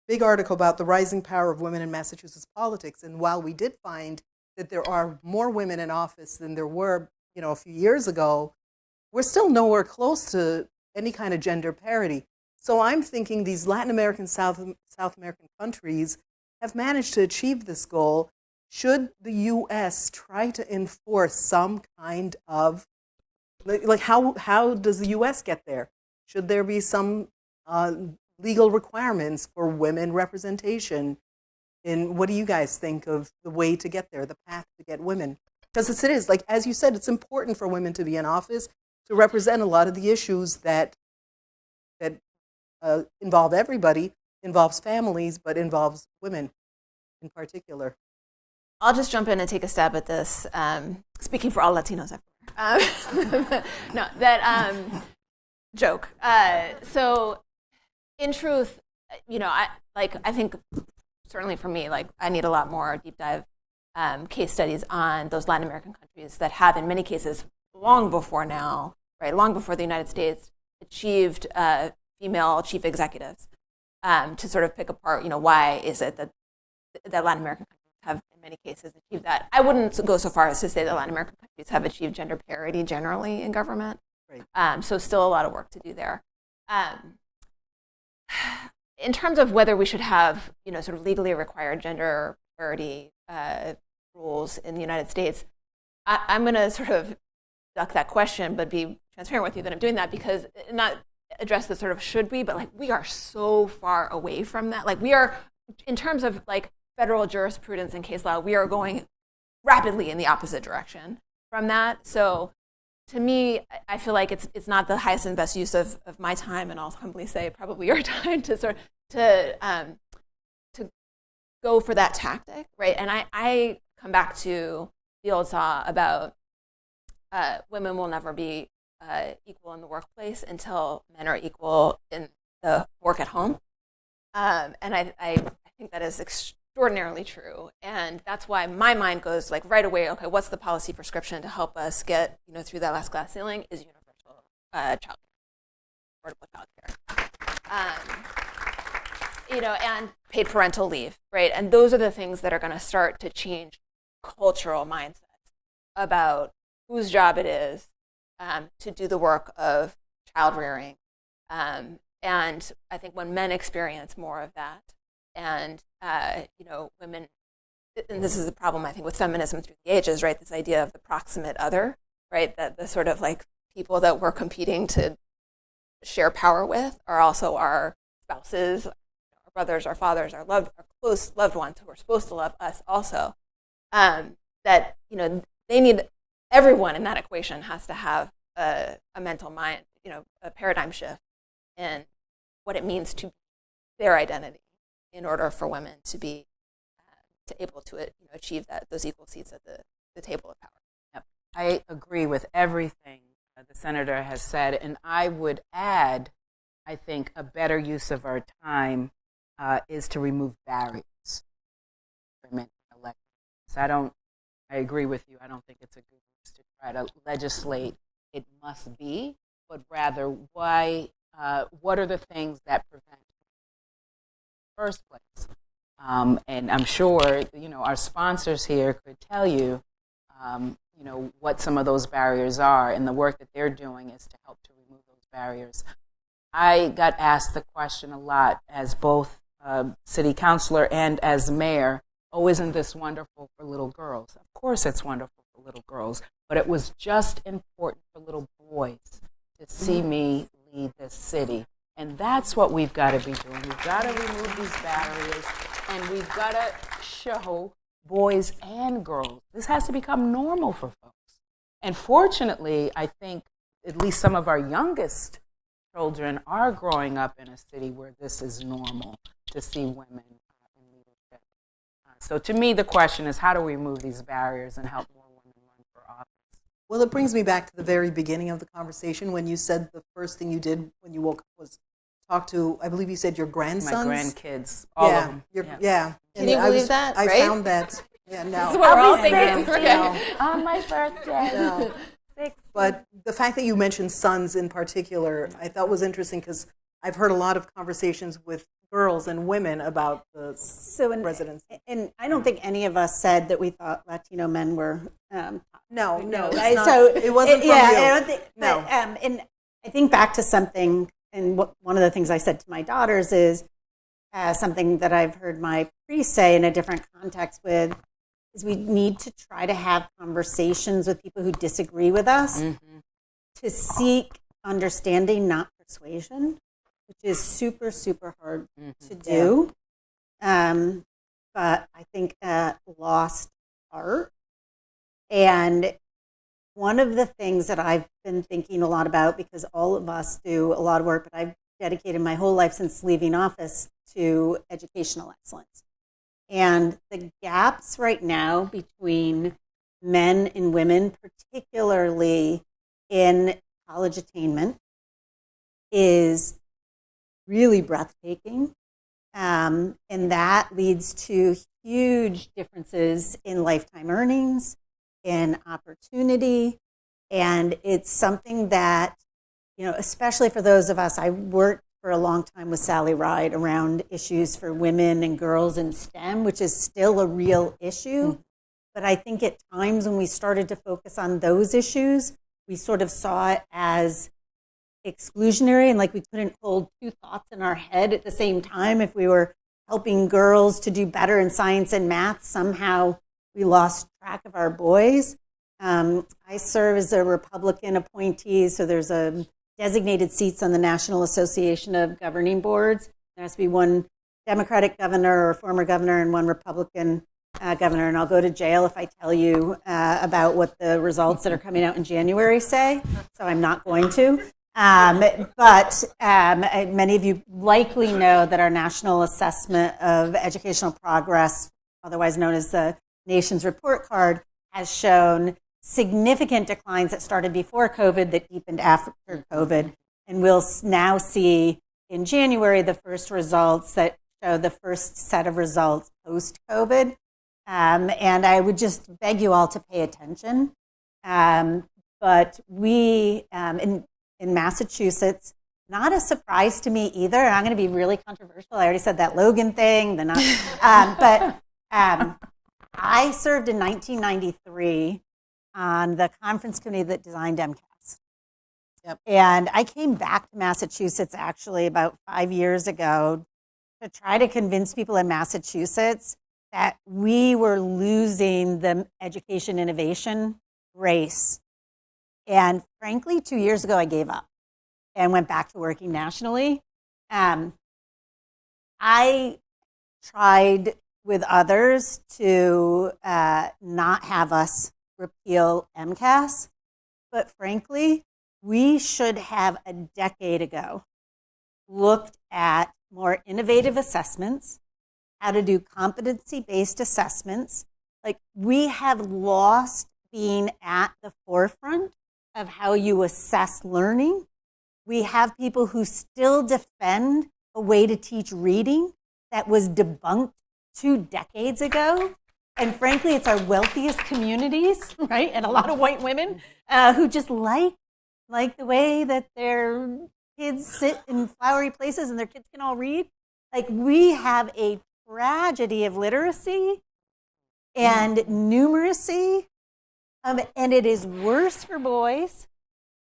big article about the rising power of women in Massachusetts politics. And while we did find that there are more women in office than there were, you know, a few years ago, we're still nowhere close to any kind of gender parity. So I'm thinking these Latin American, South American countries have managed to achieve this goal. Should the U.S. try to enforce some kind of, like how does the U.S. get there? Should there be some legal requirements for women representation? And what do you guys think of the way to get there, the path to get women? Because it is, like, as you said, it's important for women to be in office, to represent a lot of the issues that involve everybody, involves families, but involves women in particular. I'll just jump in and take a stab at this. Speaking for all Latinos everywhere. No, that joke. So, in truth, you know, I think certainly for me, like, I need a lot more deep dive case studies on those Latin American countries that have, in many cases, long before now, right, long before the United States, achieved female chief executives, to sort of pick apart, you know, why is it that Latin American countries have, in many cases, achieved that. I wouldn't go so far as to say that Latin American countries have achieved gender parity generally in government. Right. So still a lot of work to do there. In terms of whether we should have, you know, sort of legally required gender parity rules in the United States, I'm going to sort of duck that question, but be transparent with you that I'm doing that because not address the sort of should we, but like we are so far away from that. Like we are, in terms of like federal jurisprudence and case law, we are going rapidly in the opposite direction from that. So to me, I feel like it's not the highest and best use of my time, and I'll humbly say probably your time to sort of to go for that tactic, right? And I come back to the old saw about women will never be equal in the workplace until men are equal in the work at home, and I think that is extraordinarily true, and that's why my mind goes like right away. Okay, what's the policy prescription to help us get through that last glass ceiling? Is universal child care, affordable child care, and paid parental leave, right? And those are the things that are going to start to change cultural mindsets about whose job it is to do the work of child rearing, and I think when men experience more of that. And, women, and this is the problem, I think, with feminism through the ages, right? This idea of the proximate other, right? That the sort of like people that we're competing to share power with are also our spouses, our brothers, our fathers, our close loved ones who are supposed to love us also. That they need, everyone in that equation has to have a mental mind, a paradigm shift in what it means to their identity in order for women to be able to achieve those equal seats at the table of power. Yep. I agree with everything the senator has said, and I would add, I think a better use of our time is to remove barriers for men elected. I agree with you. I don't think it's a good use to try to legislate it must be, but rather what are the things that prevent it in the first place? And I'm sure our sponsors here could tell you what some of those barriers are, and the work that they're doing is to help to remove those barriers. I got asked the question a lot as both city councilor and as mayor, oh, isn't this wonderful for little girls? Of course it's wonderful for little girls, but it was just important for little boys to see me lead this city. And that's what we've got to be doing. We've got to remove these barriers, and we've got to show boys and girls. This has to become normal for folks. And fortunately, I think at least some of our youngest children are growing up in a city where this is normal to see women in leadership. So to me, the question is, how do we remove these barriers and help more women run for office? Well, it brings me back to the very beginning of the conversation when you said the first thing you did when you woke up was talk to, I believe you said your grandsons? My grandkids, all of them. Yeah. Can you believe that? I right? found that. Yeah, no. This is what we're all thinking. On my birthday. No. But the fact that you mentioned sons in particular, I thought was interesting because I've heard a lot of conversations with girls and women about the presidency. And I don't think any of us said that we thought Latino men were. No. So it wasn't from you. I don't think. No. But, and I think back to something, and one of the things I said to my daughters is something that I've heard my priest say in a different context with. Is we need to try to have conversations with people who disagree with us to seek understanding, not persuasion, which is super, super hard to do. But I think lost art. And one of the things that I've been thinking a lot about, because all of us do a lot of work, but I've dedicated my whole life since leaving office to educational excellence. And the gaps right now between men and women, particularly in college attainment, is really breathtaking. And that leads to huge differences in lifetime earnings, in opportunity. And it's something that, especially for those of us, I worked for a long time with Sally Ride around issues for women and girls in STEM, which is still a real issue. But I think at times when we started to focus on those issues, we sort of saw it as exclusionary and like we couldn't hold two thoughts in our head at the same time. If we were helping girls to do better in science and math, somehow we lost track of our boys. I serve as a Republican appointee, so there's a designated seats on the National Association of Governing Boards. There has to be one Democratic governor or former governor and one Republican governor. And I'll go to jail if I tell you about what the results that are coming out in January say. So I'm not going to. But many of you likely know that our National Assessment of Educational Progress, otherwise known as the Nation's Report Card, has shown significant declines that started before COVID that deepened after COVID. And we'll now see in January the first results that show the first set of results post-COVID. And I would just beg you all to pay attention. But we, in Massachusetts, not a surprise to me either. I'm going to be really controversial. I already said that Logan thing. But I served in 1993 on the conference committee that designed MCAS. Yep. And I came back to Massachusetts actually about 5 years ago to try to convince people in Massachusetts that we were losing the education innovation race. And frankly, 2 years ago, I gave up and went back to working nationally. I tried with others to not have us repeal MCAS, but frankly, we should have a decade ago looked at more innovative assessments, how to do competency-based assessments. Like, we have lost being at the forefront of how you assess learning. We have people who still defend a way to teach reading that was debunked 2 decades ago. And frankly, it's our wealthiest communities, right? And a lot of white women who just like the way that their kids sit in flowery places and their kids can all read. Like, we have a tragedy of literacy and numeracy, and it is worse for boys,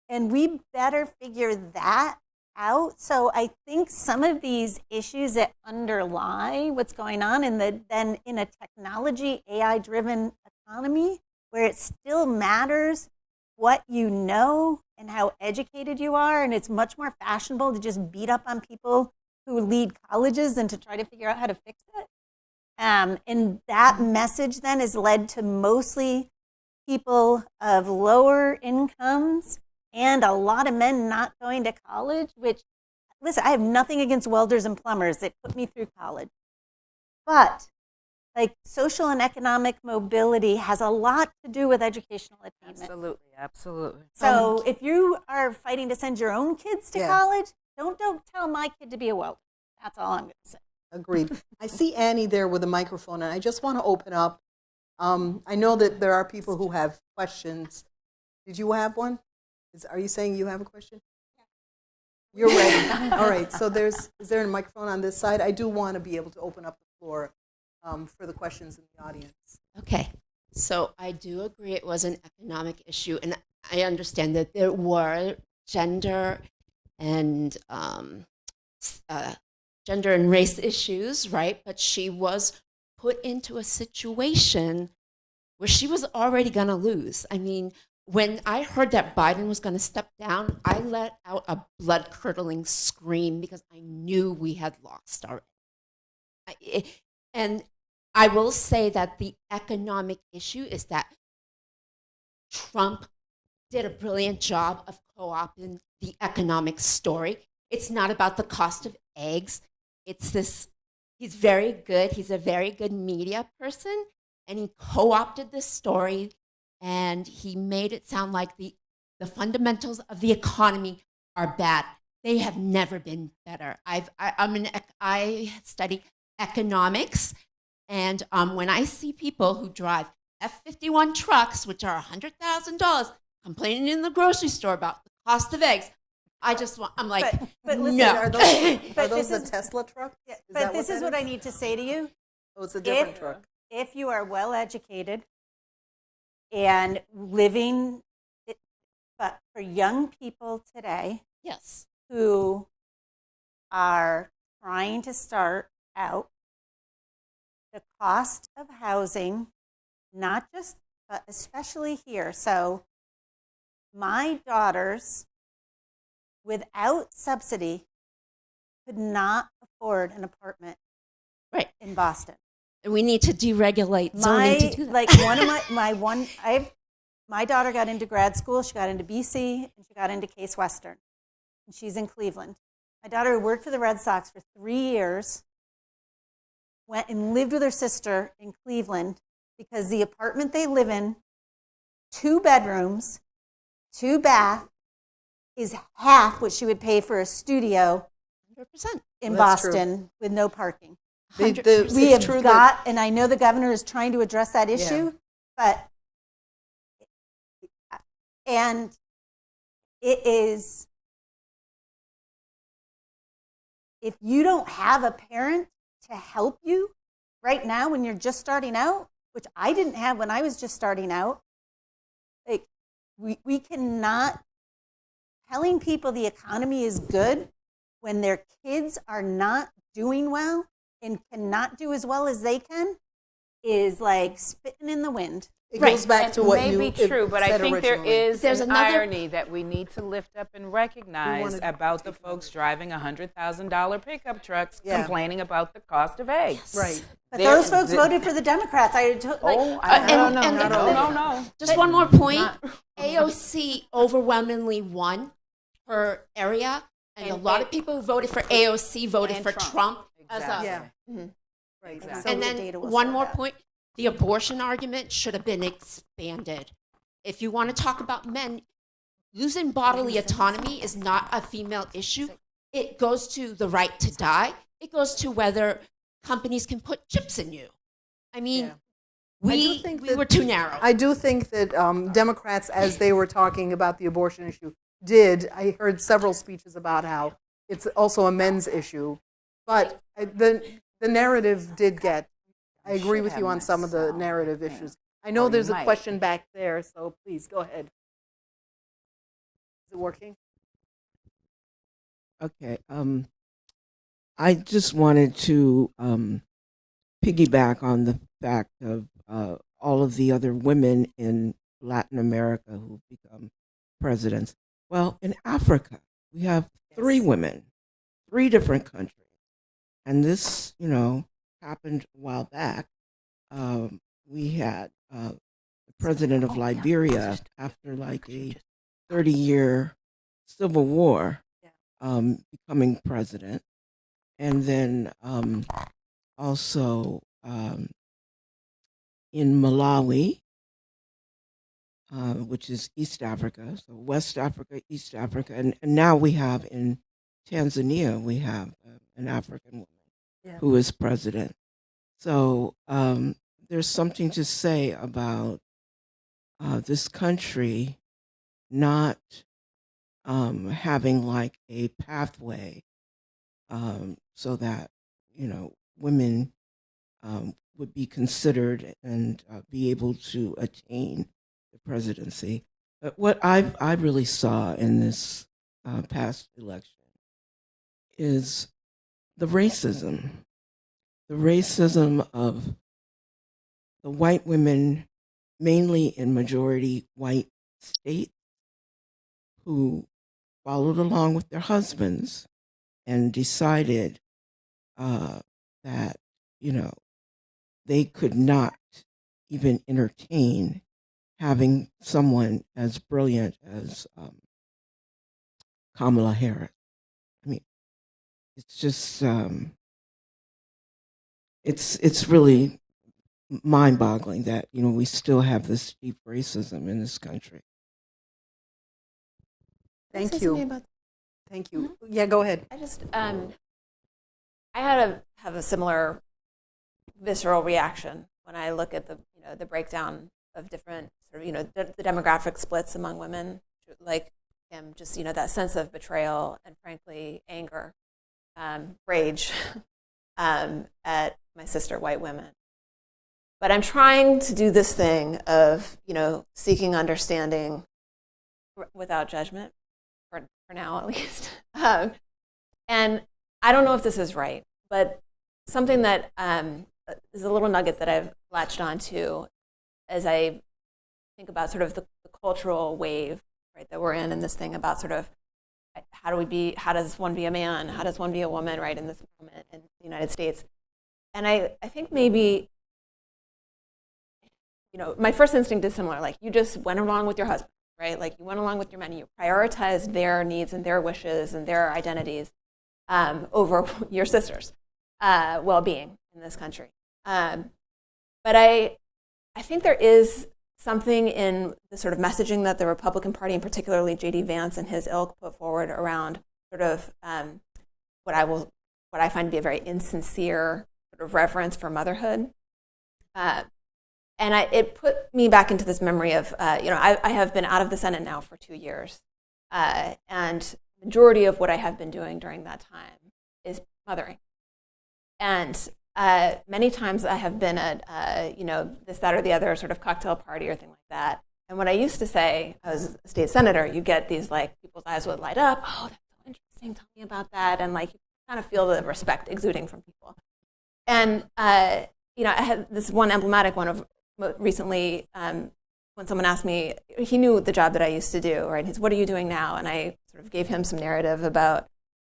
and we better figure that out. So I think some of these issues that underlie what's going on then in a technology, AI-driven economy, where it still matters what you know and how educated you are, and it's much more fashionable to just beat up on people who lead colleges than to try to figure out how to fix it. And that message then has led to mostly people of lower incomes and a lot of men not going to college, which, listen, I have nothing against welders and plumbers that put me through college. But like, social and economic mobility has a lot to do with educational attainment. Absolutely, absolutely. So if you are fighting to send your own kids to college, don't tell my kid to be a welder. That's all I'm going to say. Agreed. I see Annie there with a microphone, and I just want to open up. I know that there are people who have questions. Did you have one? Are you saying you have a question? You're ready. All right. So is there a microphone on this side? I do want to be able to open up the floor for the questions in the audience. Okay. So I do agree it was an economic issue, and I understand that there were gender and race issues, right? But she was put into a situation where she was already going to lose. I mean, when I heard that Biden was going to step down, I let out a blood-curdling scream because I knew we had lost already. And I will say that the economic issue is that Trump did a brilliant job of co-opting the economic story. It's not about the cost of eggs. It's this, he's very good. He's a very good media person, and he co-opted this story, and he made it sound like the fundamentals of the economy are bad. They have never been better. I study economics, and when I see people who drive F-51 trucks, which are $100,000, complaining in the grocery store about the cost of eggs, I'm like, but listen, no. Are those the Tesla truck? Yeah, but this is what I need to say to you. Oh, it's a different truck. If you are well educated and living, but for young people today, yes, who are trying to start out, the cost of housing, not just, but especially here. So my daughters, without subsidy, could not afford an apartment in Boston. We need to deregulate zoning to do that. Like, one of my daughter got into grad school. She got into BC, and she got into Case Western, and she's in Cleveland. My daughter, who worked for the Red Sox for 3 years, went and lived with her sister in Cleveland because the apartment they live in, 2 bedrooms, 2 bath, is half what she would pay for a studio 100%. in Boston with no parking. We have got, and I know the governor is trying to address that issue, and it is, if you don't have a parent to help you right now when you're just starting out, which I didn't have when I was just starting out, like, we cannot, telling people the economy is good when their kids are not doing well and cannot do as well as they can is like spitting in the wind. It goes back to what you may be true, but I said think there originally. is There's an another- irony that we need to lift up and recognize about the folks driving $100,000 pickup trucks complaining about the cost of eggs. Right. But those folks voted for the Democrats. No. Just one more point. AOC overwhelmingly won her area, and a lot of people who voted for AOC voted for Trump. Exactly. Yeah. Right. And then one more point. The abortion argument should have been expanded. If you want to talk about men, losing bodily autonomy is not a female issue. It goes to the right to die. It goes to whether companies can put chips in you. I mean, we were too narrow. I do think that Democrats, as they were talking about the abortion issue, I heard several speeches about how it's also a men's issue. But the narrative did get, I agree with you on some of the narrative issues. I know there's a question back there, so please go ahead. Is it working? Okay. I just wanted to piggyback on the fact of all of the other women in Latin America who've become presidents. Well, in Africa, we have 3 women, 3 different countries. And this, happened a while back. We had the president of Liberia after like a 30-year civil war becoming president. And then also in Malawi, which is East Africa, so West Africa, East Africa, and now we have in Tanzania, we have an African woman who is president. So there's something to say about this country not having like a pathway so that, women would be considered and be able to attain the presidency. But what I really saw in this past election is the racism of the white women, mainly in majority white states, who followed along with their husbands and decided that, they could not even entertain having someone as brilliant as Kamala Harris. I mean, it's just, it's really mind-boggling that, we still have this deep racism in this country. Thank you. Thank you. Yeah, go ahead. I just, I have a similar visceral reaction when I look at the breakdown of different sort of, the demographic splits among women, like Kim, just, that sense of betrayal and frankly anger, rage at my sister white women. But I'm trying to do this thing of, seeking understanding without judgment, for now at least. And I don't know if this is right, but something that is a little nugget that I've latched onto as I think about sort of the cultural wave, right, that we're in this thing about sort of how does one be a man? How does one be a woman, right, in this moment in the United States? And I think maybe, my first instinct is similar. Like, you just went along with your husband, right? Like, you went along with your men. You prioritized their needs and their wishes and their identities over your sister's well-being in this country. But I think there is something in the sort of messaging that the Republican Party, and particularly J.D. Vance and his ilk, put forward around sort of what I find to be a very insincere sort of reverence for motherhood. And it put me back into this memory of, I have been out of the Senate now for 2 years. And the majority of what I have been doing during that time is mothering. And many times I have been at, this, that, or the other sort of cocktail party or thing like that. And what I used to say, I was a state senator, you get these, like, people's eyes would light up. Oh, that's so interesting. Tell me about that. And, like, you kind of feel the respect exuding from people. And, I had this one emblematic one of recently, when someone asked me, he knew the job that I used to do, right? He's, what are you doing now? And I sort of gave him some narrative about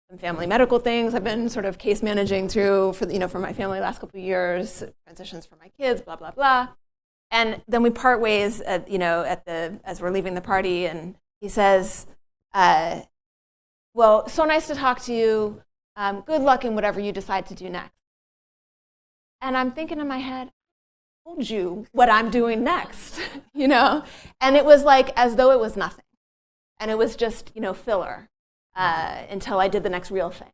some family medical things I've been sort of case managing through for my family the last couple of years, transitions for my kids, blah, blah, blah. And then we part ways as we're leaving the party, and he says, well, so nice to talk to you. Good luck in whatever you decide to do next. And I'm thinking in my head, I told you what I'm doing next, And it was like as though it was nothing. And it was just, filler until I did the next real thing.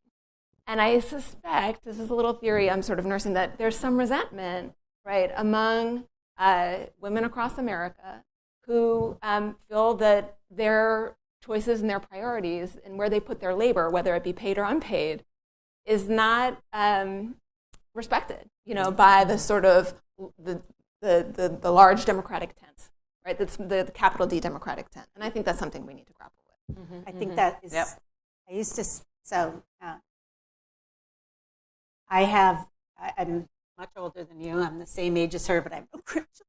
And I suspect, this is a little theory I'm sort of nursing, that there's some resentment, right, among women across America who feel that their choices and their priorities and where they put their labor, whether it be paid or unpaid, is not respected, by the sort of the large democratic tent, right? That's the capital D democratic tent, and I think that's something we need to grapple with. I think that is. Yep. I used to I'm much older than you. I'm the same age as her, but I have no grandchildren.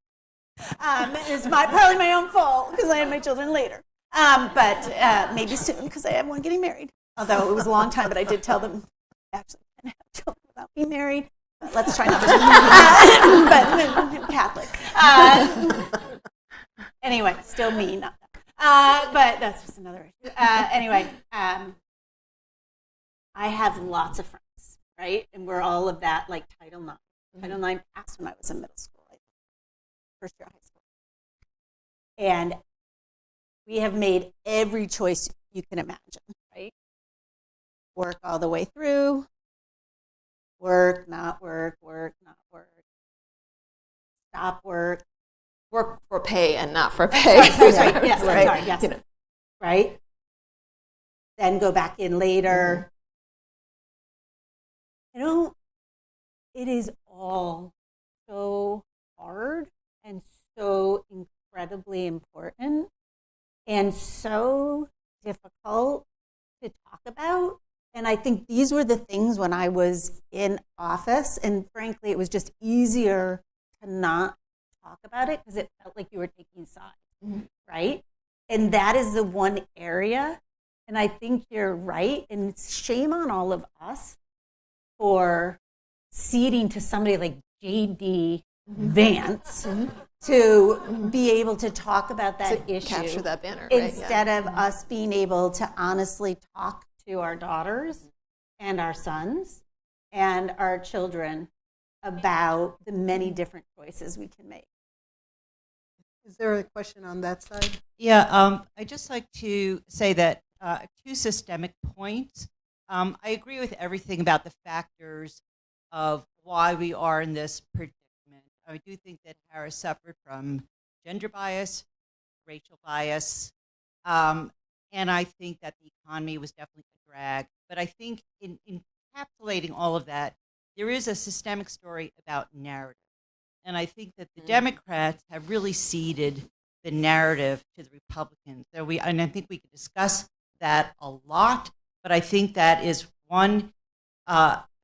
It's probably my own fault because I had my children later. But maybe soon because I have one getting married. Although it was a long time, but I did tell them actually I can't have children without being married. But let's try not to. But Catholic. Anyway, still me, not that. But that's just another issue. Anyway, I have lots of friends, right? And we're all of that, like Title IX. Title IX passed when I was in middle school, like first year of high school. And we have made every choice you can imagine, right? Work all the way through, work, not work, work, not work, stop work. Work for pay and not for pay. Sorry. Yes, right. I'm sorry, yes. Right? Then go back in later. It is all so hard and so incredibly important and so difficult to talk about. And I think these were the things when I was in office, and frankly, it was just easier to not talk about it because it felt like you were taking sides, right? And that is the one area, and I think you're right, and it's shame on all of us for ceding to somebody like J.D. Vance to be able to talk about that issue. Capture that banner. Instead of us being able to honestly talk to our daughters and our sons and our children about the many different choices we can make. Is there a question on that side? Yeah, I'd just like to say that 2 systemic points. I agree with everything about the factors of why we are in this predicament. I do think that Harris suffered from gender bias, racial bias, and I think that the economy was definitely a drag. But I think in encapsulating all of that, there is a systemic story about narrative. And I think that the Democrats have really ceded the narrative to the Republicans. And I think we could discuss that a lot, but I think that is one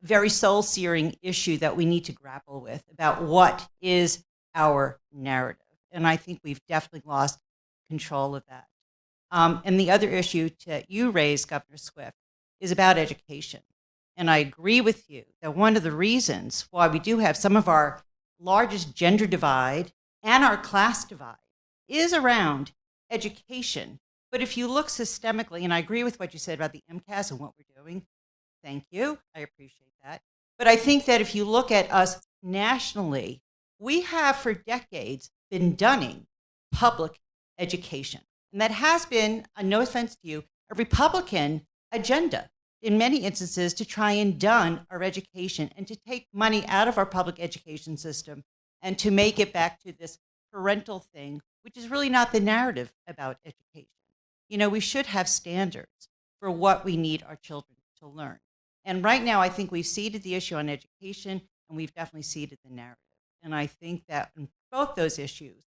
very soul-searing issue that we need to grapple with about what is our narrative. And I think we've definitely lost control of that. And the other issue that you raised, Governor Swift, is about education. And I agree with you that one of the reasons why we do have some of our largest gender divide and our class divide is around education. But if you look systemically, and I agree with what you said about the MCAS and what we're doing, thank you, I appreciate that. But I think that if you look at us nationally, we have for decades been dunning public education. And that has been, no offense to you, a Republican agenda in many instances to try and dun our education and to take money out of our public education system and to make it back to this parental thing, which is really not the narrative about education. We should have standards for what we need our children to learn. And right now, I think we've ceded the issue on education, and we've definitely ceded the narrative. And I think that in both those issues,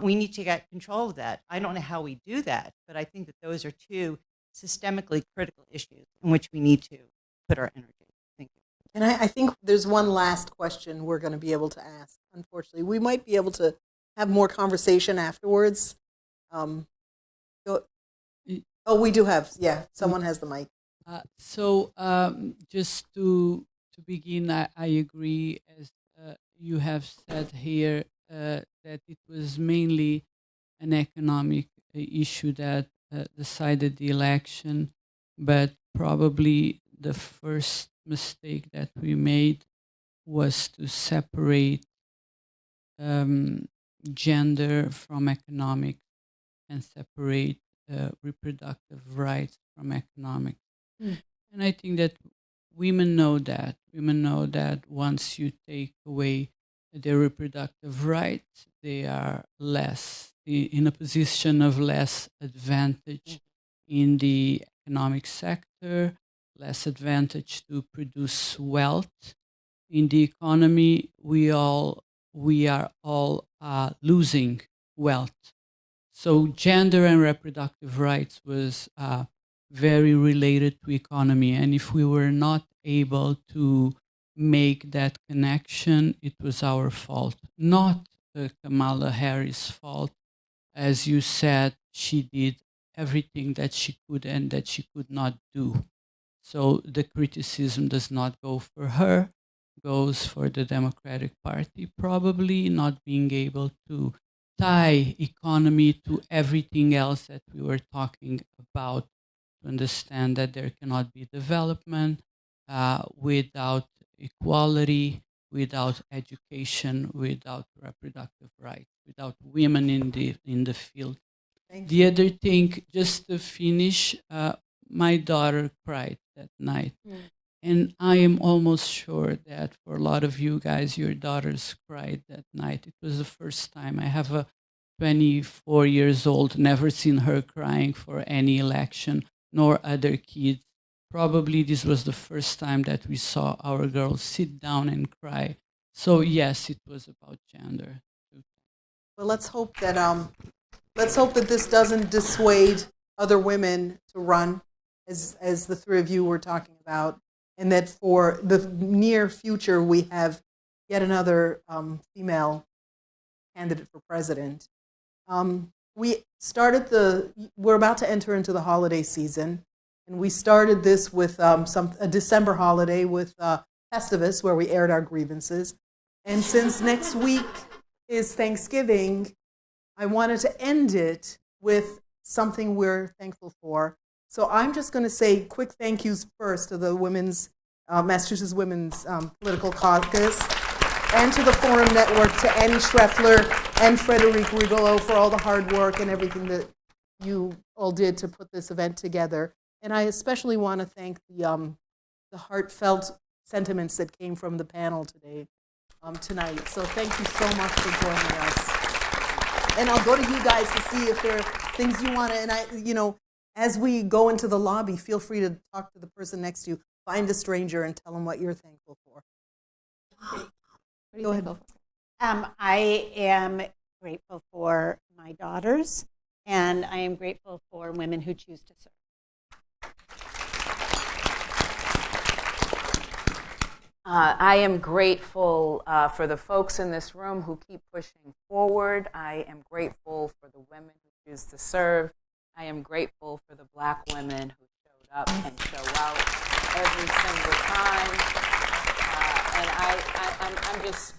we need to get control of that. I don't know how we do that, but I think that those are 2 systemically critical issues in which we need to put our energy. Thank you. And I think there's one last question we're going to be able to ask. Unfortunately, we might be able to have more conversation afterwards. We do have. Yeah, someone has the mic. Just to begin, I agree, as you have said here, that it was mainly an economic issue that decided the election, but probably the first mistake that we made was to separate gender from economics and separate reproductive rights from economics. And I think that women know that. Women know that once you take away their reproductive rights, they are less in a position of less advantage in the economic sector, less advantage to produce wealth. In the economy, we are all losing wealth. So gender and reproductive rights was very related to economy. And if we were not able to make that connection, it was our fault, not Kamala Harris' fault. As you said, she did everything that she could and that she could not do. So the criticism does not go for her, goes for the Democratic Party, probably not being able to tie economy to everything else that we were talking about, to understand that there cannot be development without equality, without education, without reproductive rights, without women in the field. The other thing, just to finish, my daughter cried that night. And I am almost sure that for a lot of you guys, your daughters cried that night. It was the first time. I have a 24 years old, never seen her crying for any election, nor other kids. Probably this was the first time that we saw our girls sit down and cry. So yes, it was about gender. Well, let's hope that this doesn't dissuade other women to run, as the three of you were talking about, and that for the near future we have yet another female candidate for president. We're about to enter into the holiday season, and we started this with a December holiday with Festivus, where we aired our grievances. And since next week is Thanksgiving, I wanted to end it with something we're thankful for. So I'm just going to say quick thank yous first to the Massachusetts Women's Political Caucus, and to the Forum Network, to Annie Schreffler and Frederic Rigolo for all the hard work and everything that you all did to put this event together. And I especially want to thank the heartfelt sentiments that came from the panel tonight. So thank you so much for joining us. And I'll go to you guys to see if there are things you want to, and as we go into the lobby, feel free to talk to the person next to you. Find a stranger and tell them what you're thankful for. Go ahead. I am grateful for my daughters, and I am grateful for women who choose to serve. I am grateful for the folks in this room who keep pushing forward. I am grateful for the women who choose to serve. I am grateful for the Black women who showed up and show out every single time. And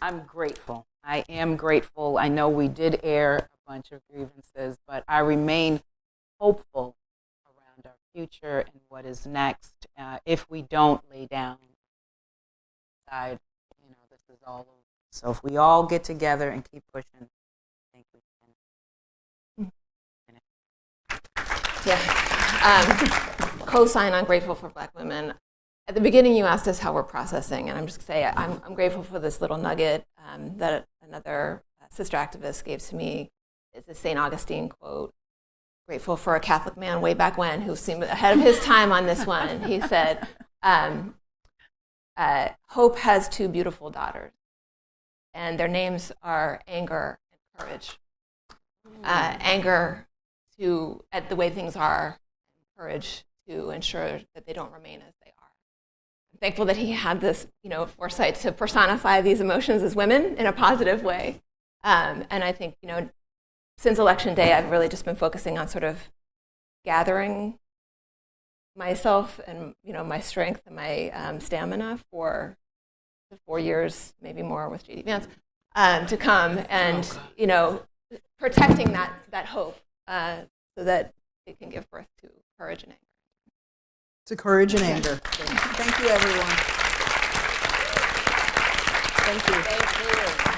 I'm grateful. I am grateful. I know we did air a bunch of grievances, but I remain hopeful around our future and what is next. If we don't lay down, decide, this is all over. So if we all get together and keep pushing, I think we can. Yeah. Co-sign on grateful for Black women. At the beginning, you asked us how we're processing, and I'm just going to say I'm grateful for this little nugget that another sister activist gave to me. It's a St. Augustine quote. Grateful for a Catholic man way back when who seemed ahead of his time on this one. He said, hope has two beautiful daughters, and their names are anger and courage. Anger at the way things are, and courage to ensure that they don't remain as they are. thankful that he had this, foresight to personify these emotions as women in a positive way. And I think, since Election Day, I've really just been focusing on sort of gathering myself and, my strength and my stamina for the 4 years, maybe more with J.D. Vance, to come, and, protecting that hope so that it can give birth to courage and anger. To courage and anger. Thank you, everyone. Thank you. Thank you.